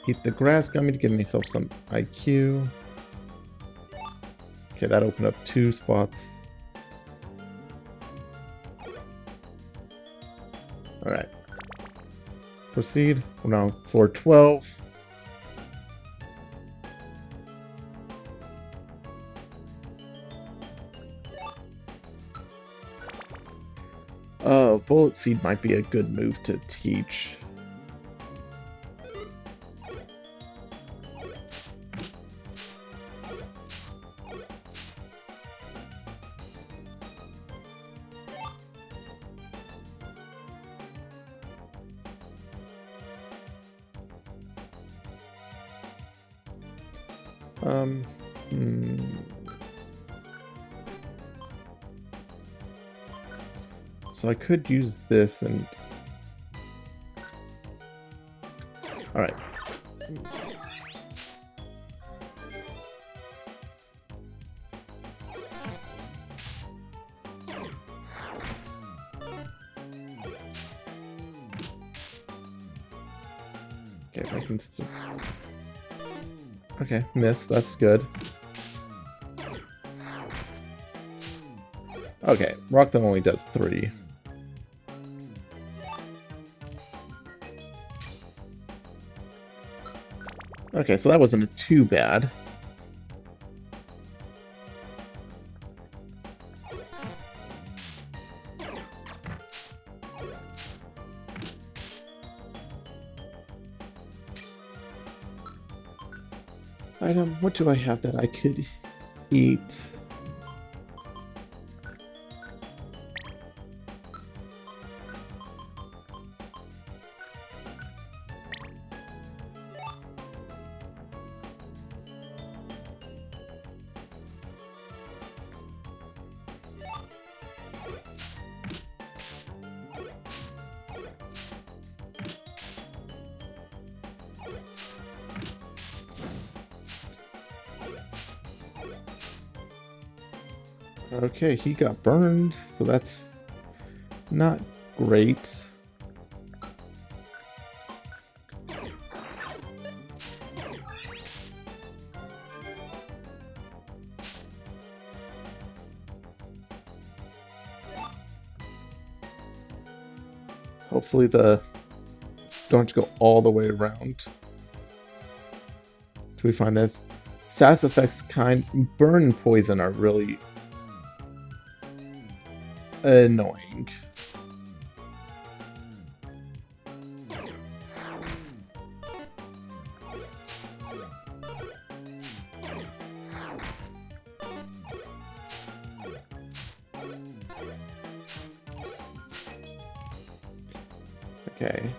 Eat the grass gummy to give myself some IQ. Okay, that opened up 2 spots. Alright. Proceed. We're now floor 12. Bullet Seed might be a good move to teach. So I could use this and... Alright. Okay, I can... Okay, miss. That's good. Okay, Rock Them only does 3. Okay, so that wasn't too bad. Item, what do I have that I could eat? Okay, he got burned, so that's not great. Hopefully don't have to go all the way around till we find this. Status effects burn and poison are really annoying. Okay.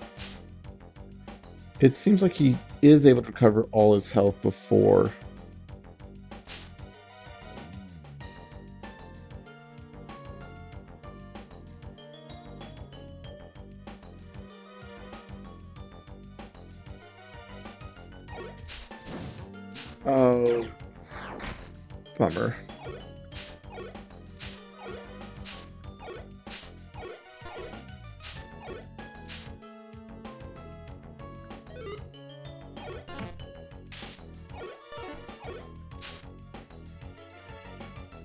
It seems like he is able to recover all his health before. Oh, bummer.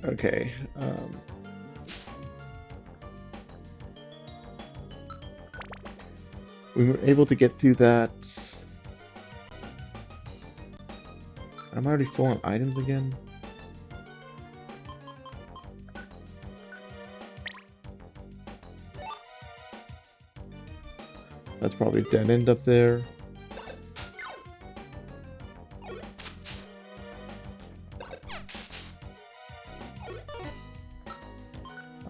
Okay. We were able to get through that. I'm already full on items again. That's probably a dead end up there.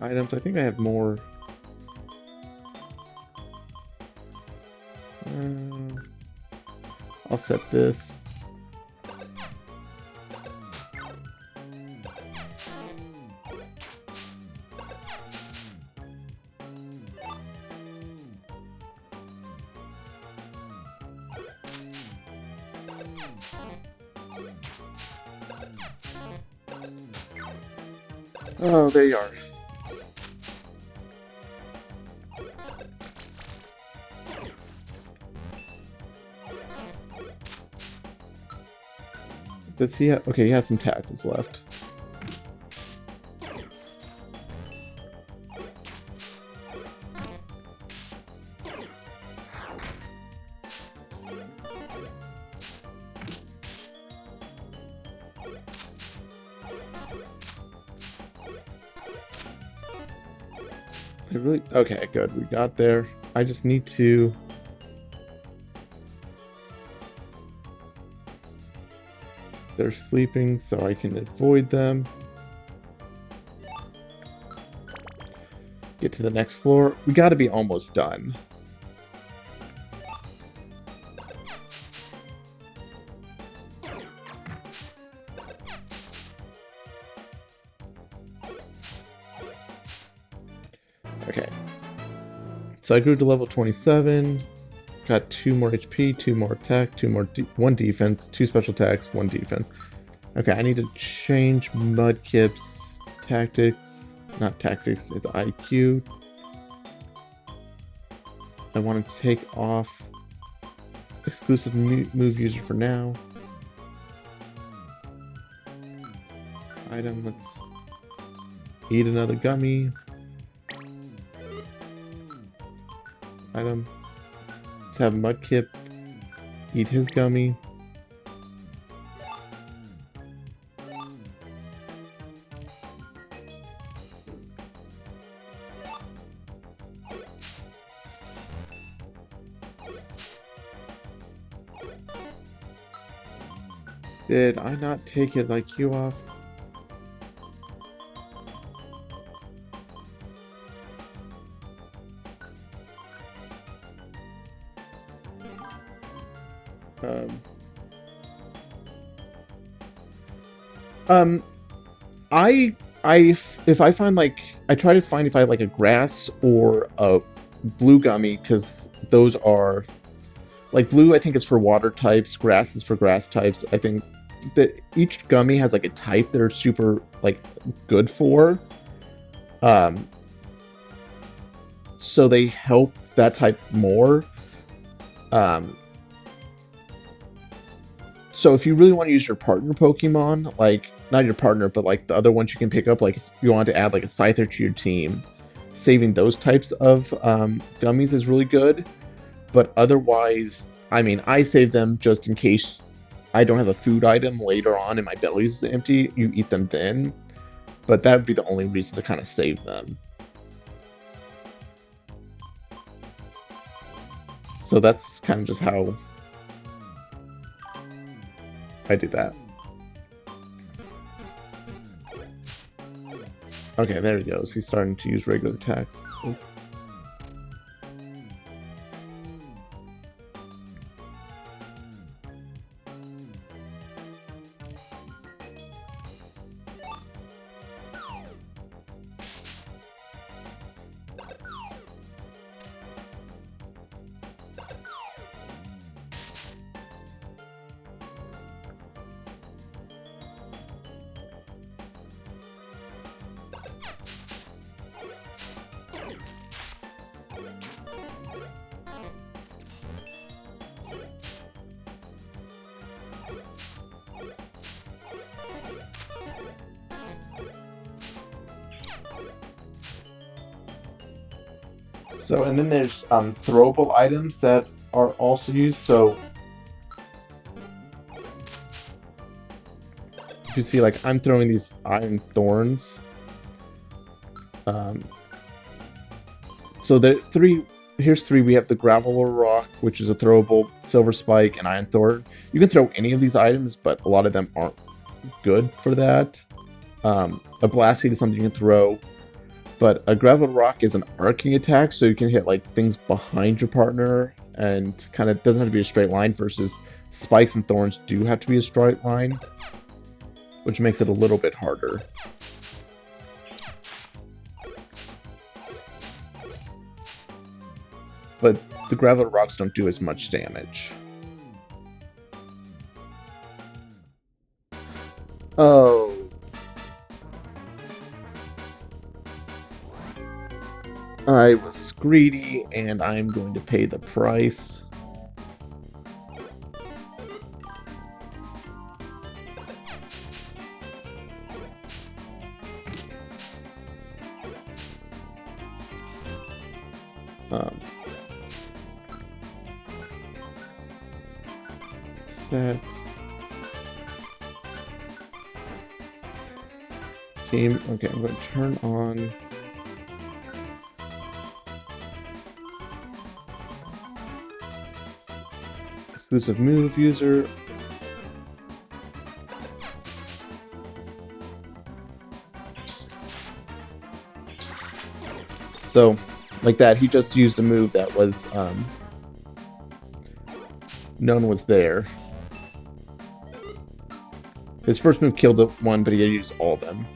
Items, I think I have more. I'll set this. Oh, there you are. Does he have... Okay, he has some tackles left. Okay, good. We got there. I just need to... They're sleeping, so I can avoid them. Get to the next floor. We gotta be almost done. Okay. So I grew to level 27. Got 2 more HP, 2 more attack, 1 defense, 2 special attacks, 1 defense. Okay, I need to change Mudkip's tactics. Not tactics, it's IQ. I want to take off exclusive move user for now. Item, let's eat another gummy. Item. Let's have Mudkip eat his gummy. Did I not take his IQ off? If I find like, I try to find if I like a grass or a blue gummy, because those are, like blue I think is for water types, grass is for grass types. I think that each gummy has like a type they're super like good for. So they help that type more. So if you really want to use your partner Pokemon, like not your partner, but like the other ones you can pick up, like if you want to add like a Scyther to your team, saving those types of gummies is really good. But otherwise, I mean, I save them just in case I don't have a food item later on and my belly's empty. You eat them then. But that would be the only reason to kind of save them. So that's kind of just how I do that. Okay, there he goes. He's starting to use regular attacks. Ooh. So, and then there's throwable items that are also used. So, if you see, like, I'm throwing these iron thorns. So the here's three. We have the gravel rock, which is a throwable, silver spike, and iron thorn. You can throw any of these items, but a lot of them aren't good for that. A blast seed is something you can throw. But a gravel rock is an arcing attack, so you can hit like things behind your partner and kind of doesn't have to be a straight line versus spikes and thorns do have to be a straight line, which makes it a little bit harder. But the gravel rocks don't do as much damage. Oh. I was greedy, and I'm going to pay the price. Set. Team. Okay, I'm going to turn on... exclusive move user. So, like that, he just used a move that was, none was there. His first move killed the one, but he used all of them.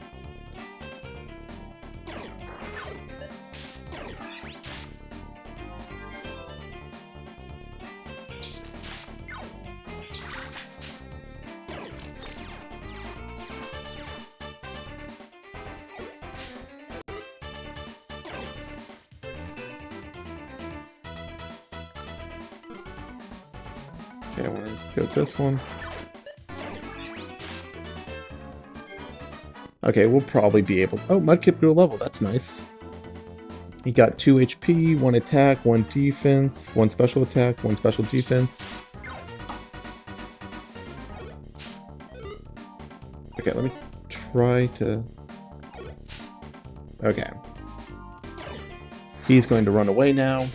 Okay, I want to go with this one. Okay, we'll probably be able... oh, Mudkip grew a level. That's nice. He got 2 HP, 1 attack, 1 defense, 1 special attack, 1 special defense. Okay, let me try to... okay. He's going to run away now.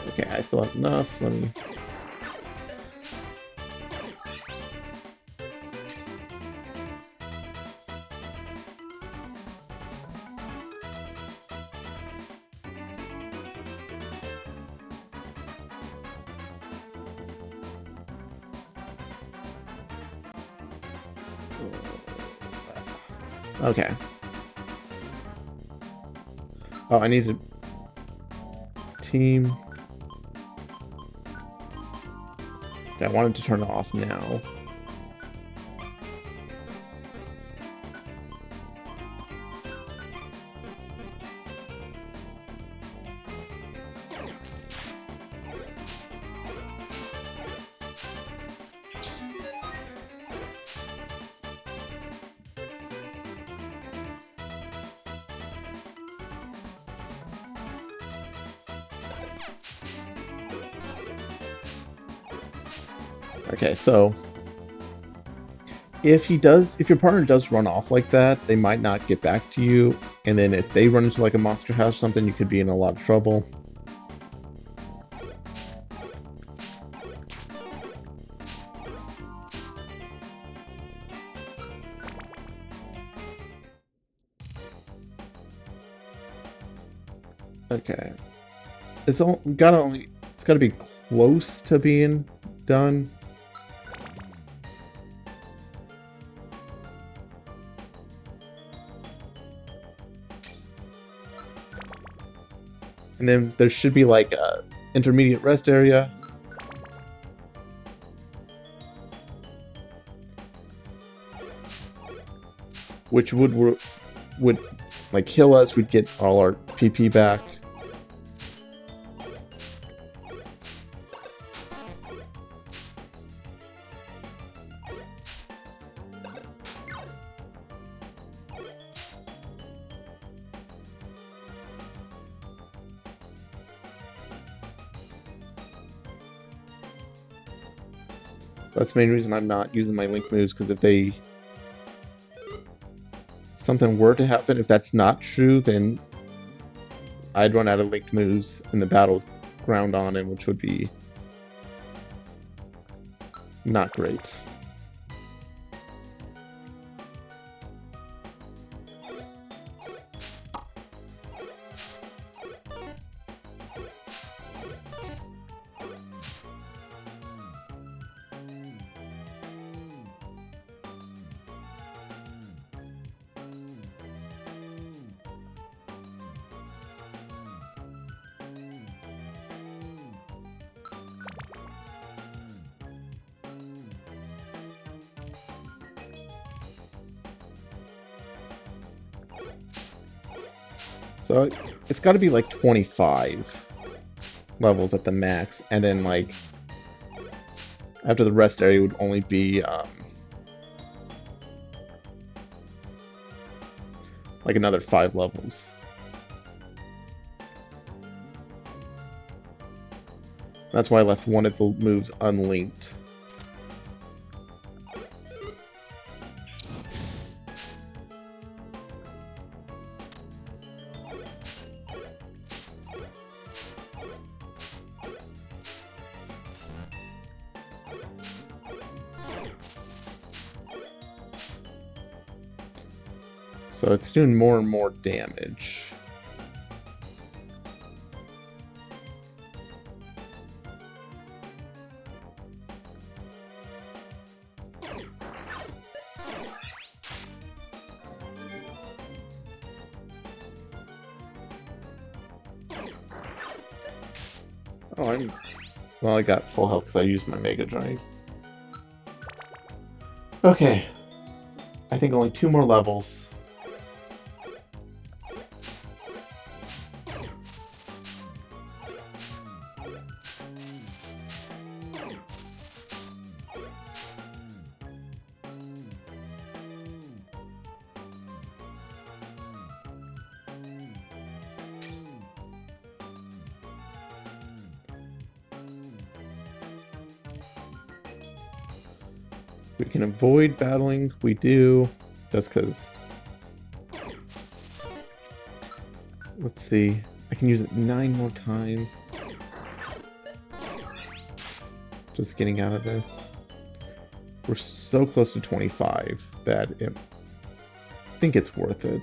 Okay, I still have enough. Let me... okay. Oh, I need to team. Okay, I wanted to turn it off now. Okay, so if your partner does run off like that, they might not get back to you, and then if they run into like a monster house or something, you could be in a lot of trouble. Okay, it's gotta be close to being done. And then there should be like a intermediate rest area. Which would like heal us, we'd get all our PP back. That's the main reason I'm not using my link moves, because if something were to happen, if that's not true, then I'd run out of linked moves and the battle ground on him, which would be not great. So it's got to be like 25 levels at the max, and then like after the rest area would only be like another 5 levels. That's why I left one of the moves unlinked. So it's doing more and more damage. Oh, well, I got full health because I used my Mega Drive. Okay. I think only 2 more levels. We can avoid battling. We do. Just because... Let's see. I can use it 9 more times. Just getting out of this. We're so close to 25 that I think it's worth it.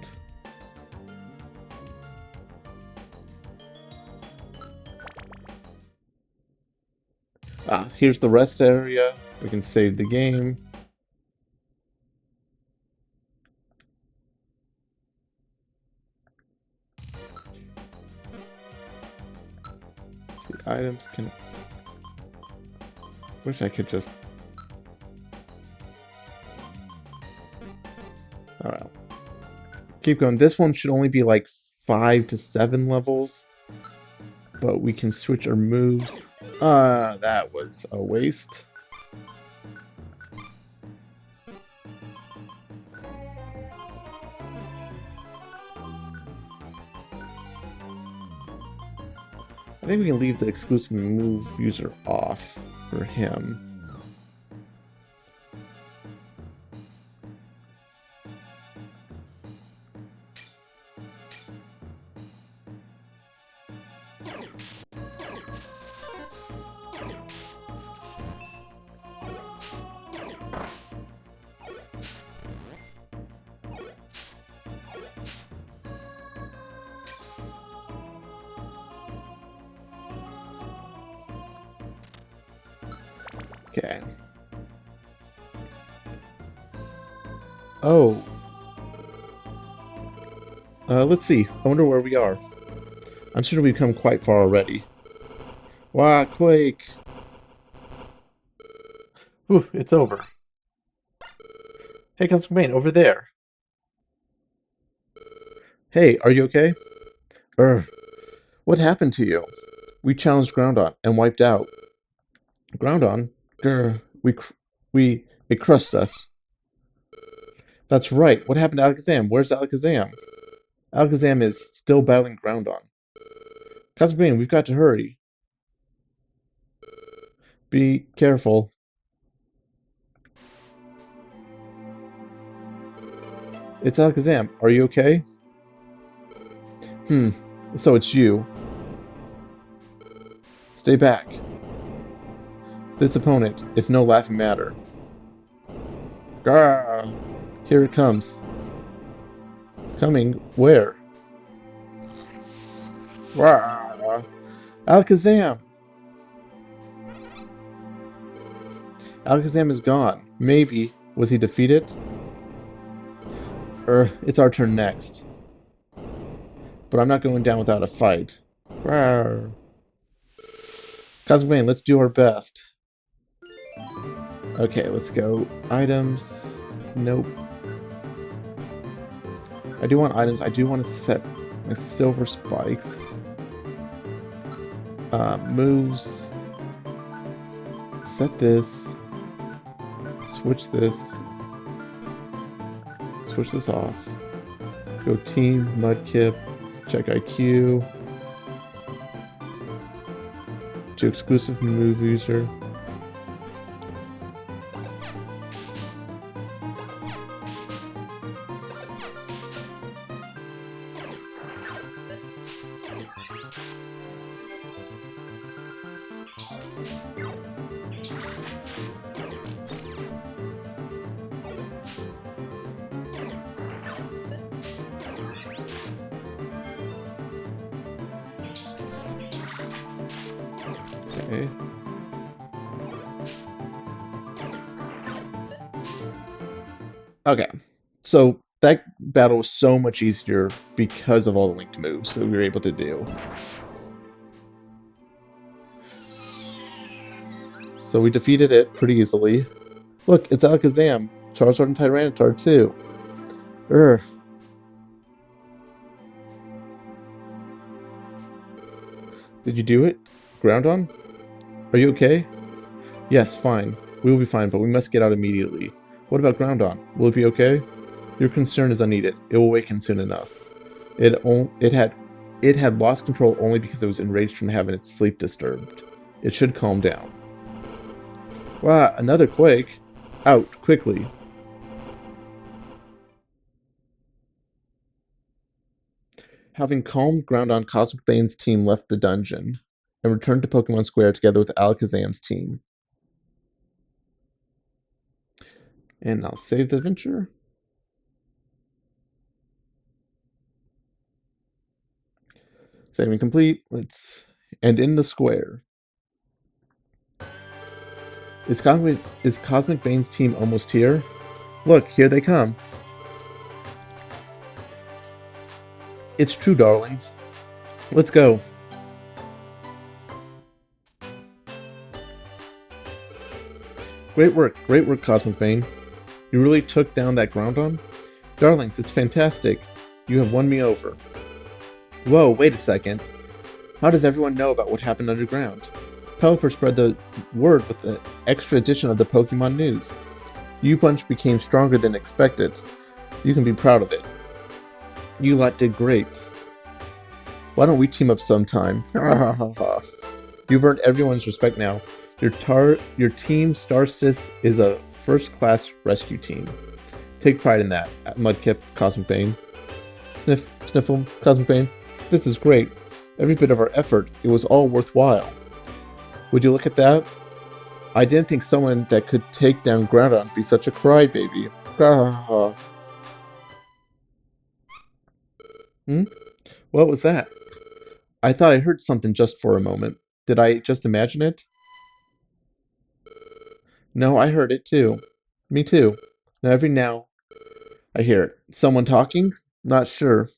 Ah, here's the rest area. We can save the game. items can... Wish I could just... Alright. Keep going. This one should only be like 5 to 7 levels. But we can switch our moves. That was a waste. I think we can leave the exclusive move user off for him. Okay. Oh. Let's see. I wonder where we are. I'm sure we've come quite far already. Wow, Quake! Whew, it's over. Hey, Councilman, over there. Hey, are you okay? What happened to you? We challenged Groundon and wiped out. Groundon? It crushed us. That's right. What happened to Alakazam? Where's Alakazam? Alakazam is still battling Groundon. Councilman, we've got to hurry. Be careful. It's Alakazam. Are you okay? So it's you. Stay back. This opponent is no laughing matter. Grrr! Here it comes. Coming where? Grrr! Alakazam! Alakazam is gone. Maybe. Was he defeated? It's our turn next. But I'm not going down without a fight. Grrr! Councilman, let's do our best. Okay, let's go. Items. Nope. I do want items. I do want to set my silver spikes. Moves. Set this. Switch this. Switch this off. Go team, Mudkip. Check IQ. To exclusive move user. Okay. Okay. So that battle was so much easier because of all the linked moves that we were able to do. So we defeated it pretty easily. Look, it's Alakazam. Charizard and Tyranitar too. Urgh. Did you do it? Groundon? Are you okay? Yes, fine. We will be fine, but we must get out immediately. What about Groundon? Will it be okay? Your concern is unneeded. It will awaken soon enough. It had lost control only because it was enraged from having its sleep disturbed. It should calm down. Wow, another quake. Out, quickly. Having calmed Groundon, Cosmic Bane's team left the dungeon and returned to Pokemon Square together with Alakazam's team. And I'll save the adventure. Saving complete. Let's end in the square. Is Cosmic Bane's team almost here? Look, here they come. It's true, darlings. Let's go. Great work, Cosmic Bane. You really took down that Groundon? Darlings, it's fantastic. You have won me over. Whoa, wait a second. How does everyone know about what happened underground? Pelipper spread the word with the extra edition of the Pokemon News. U-Punch became stronger than expected. You can be proud of it. You lot did great. Why don't we team up sometime? You've earned everyone's respect now. Your team, Star Sith, is a first-class rescue team. Take pride in that, Mudkip, Cosmic Bane. Sniffle, Cosmic Bane. This is great. Every bit of our effort, it was all worthwhile. Would you look at that? I didn't think someone that could take down Groudon would be such a crybaby. What was that? I thought I heard something just for a moment. Did I just imagine it? No, I heard it too. Me too. Now every now I hear it. Someone talking? Not sure.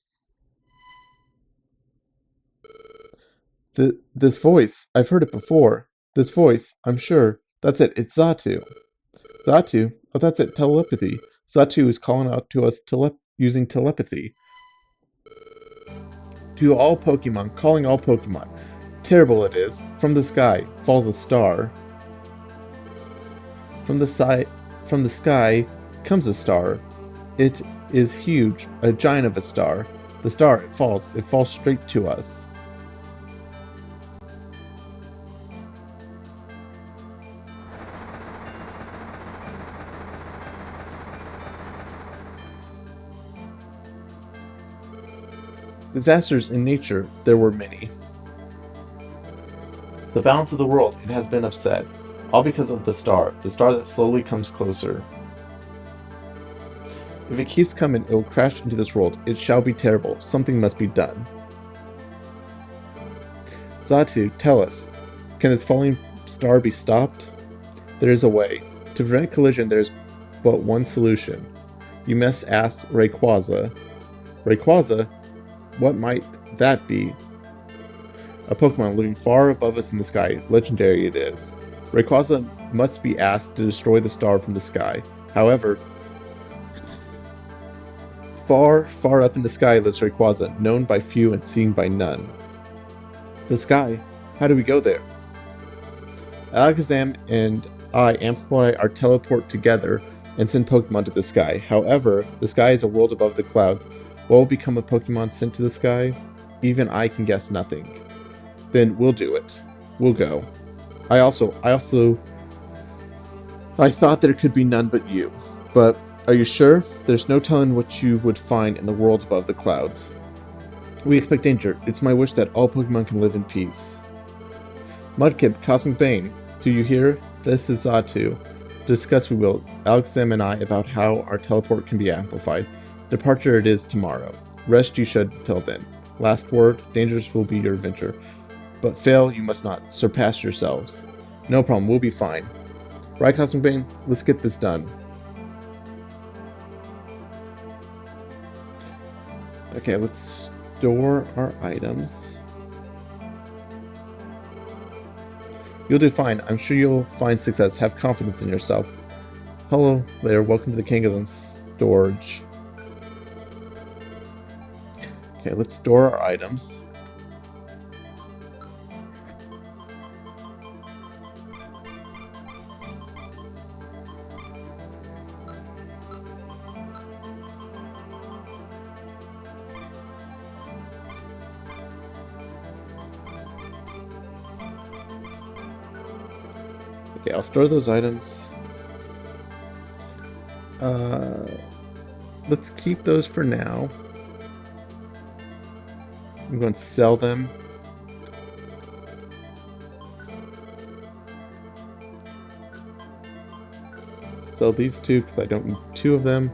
This voice, I've heard it before. This voice, I'm sure. That's it, it's Xatu. Xatu? Oh, that's it, telepathy. Xatu is calling out to us using telepathy. To all Pokemon, calling all Pokemon. Terrible it is. From the sky falls a star. From the sky comes a star. It is huge, a giant of a star. The star, it falls straight to us. Disasters in nature, there were many. The balance of the world, it has been upset. All because of the star that slowly comes closer. If it keeps coming, it will crash into this world. It shall be terrible. Something must be done. Xatu, tell us. Can this falling star be stopped? There is a way. To prevent collision, there is but one solution. You must ask Rayquaza. Rayquaza? What might that be? A Pokemon living far above us in the sky. Legendary it is. Rayquaza must be asked to destroy the star from the sky. However, far, far up in the sky lives Rayquaza, known by few and seen by none. The sky? How do we go there? Alakazam and I amplify our teleport together and send Pokemon to the sky. However, the sky is a world above the clouds. What will become a Pokemon sent to the sky? Even I can guess nothing. Then we'll do it. We'll go. I thought there could be none but you. But are you sure? There's no telling what you would find in the world above the clouds. We expect danger. It's my wish that all Pokemon can live in peace. Mudkip, Cosmic Bane, do you hear? This is Xatu. Discuss we will, Alakazam and I, about how our teleport can be amplified. Departure it is tomorrow. Rest you should till then. Last word, dangerous will be your venture. But fail you must not. Surpass yourselves. No problem, we'll be fine. Right, Cosmic Bane? Let's get this done. Okay, let's store our items. You'll do fine. I'm sure you'll find success. Have confidence in yourself. Hello there. Welcome to the Kangaskhan storage. Okay, let's store our items. Okay, I'll store those items. Let's keep those for now. I'm going to sell them. Sell these two because I don't need two of them.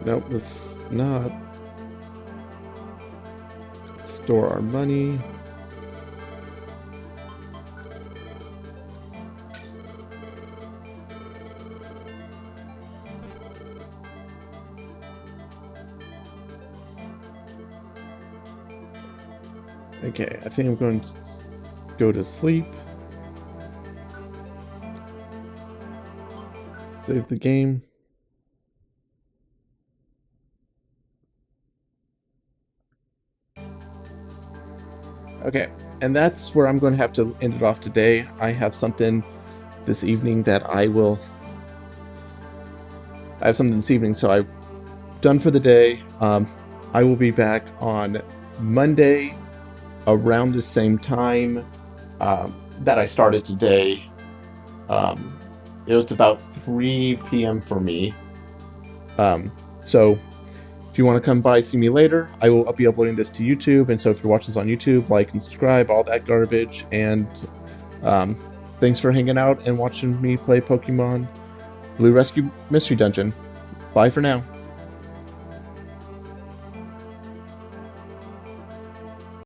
Nope, let's not. Store our money. Okay, I think I'm going to go to sleep. Save the game. Okay, and that's where I'm going to have to end it off today. I have something this evening that I have something this evening, so I'm done for the day. I will be back on Monday around the same time that I started today. It was about 3 p.m. for me. So if you want to come by, see me later, I will be uploading this to YouTube. And so if you're watching this on YouTube, like and subscribe, all that garbage. And thanks for hanging out and watching me play Pokemon Blue Rescue Mystery Dungeon. Bye for now.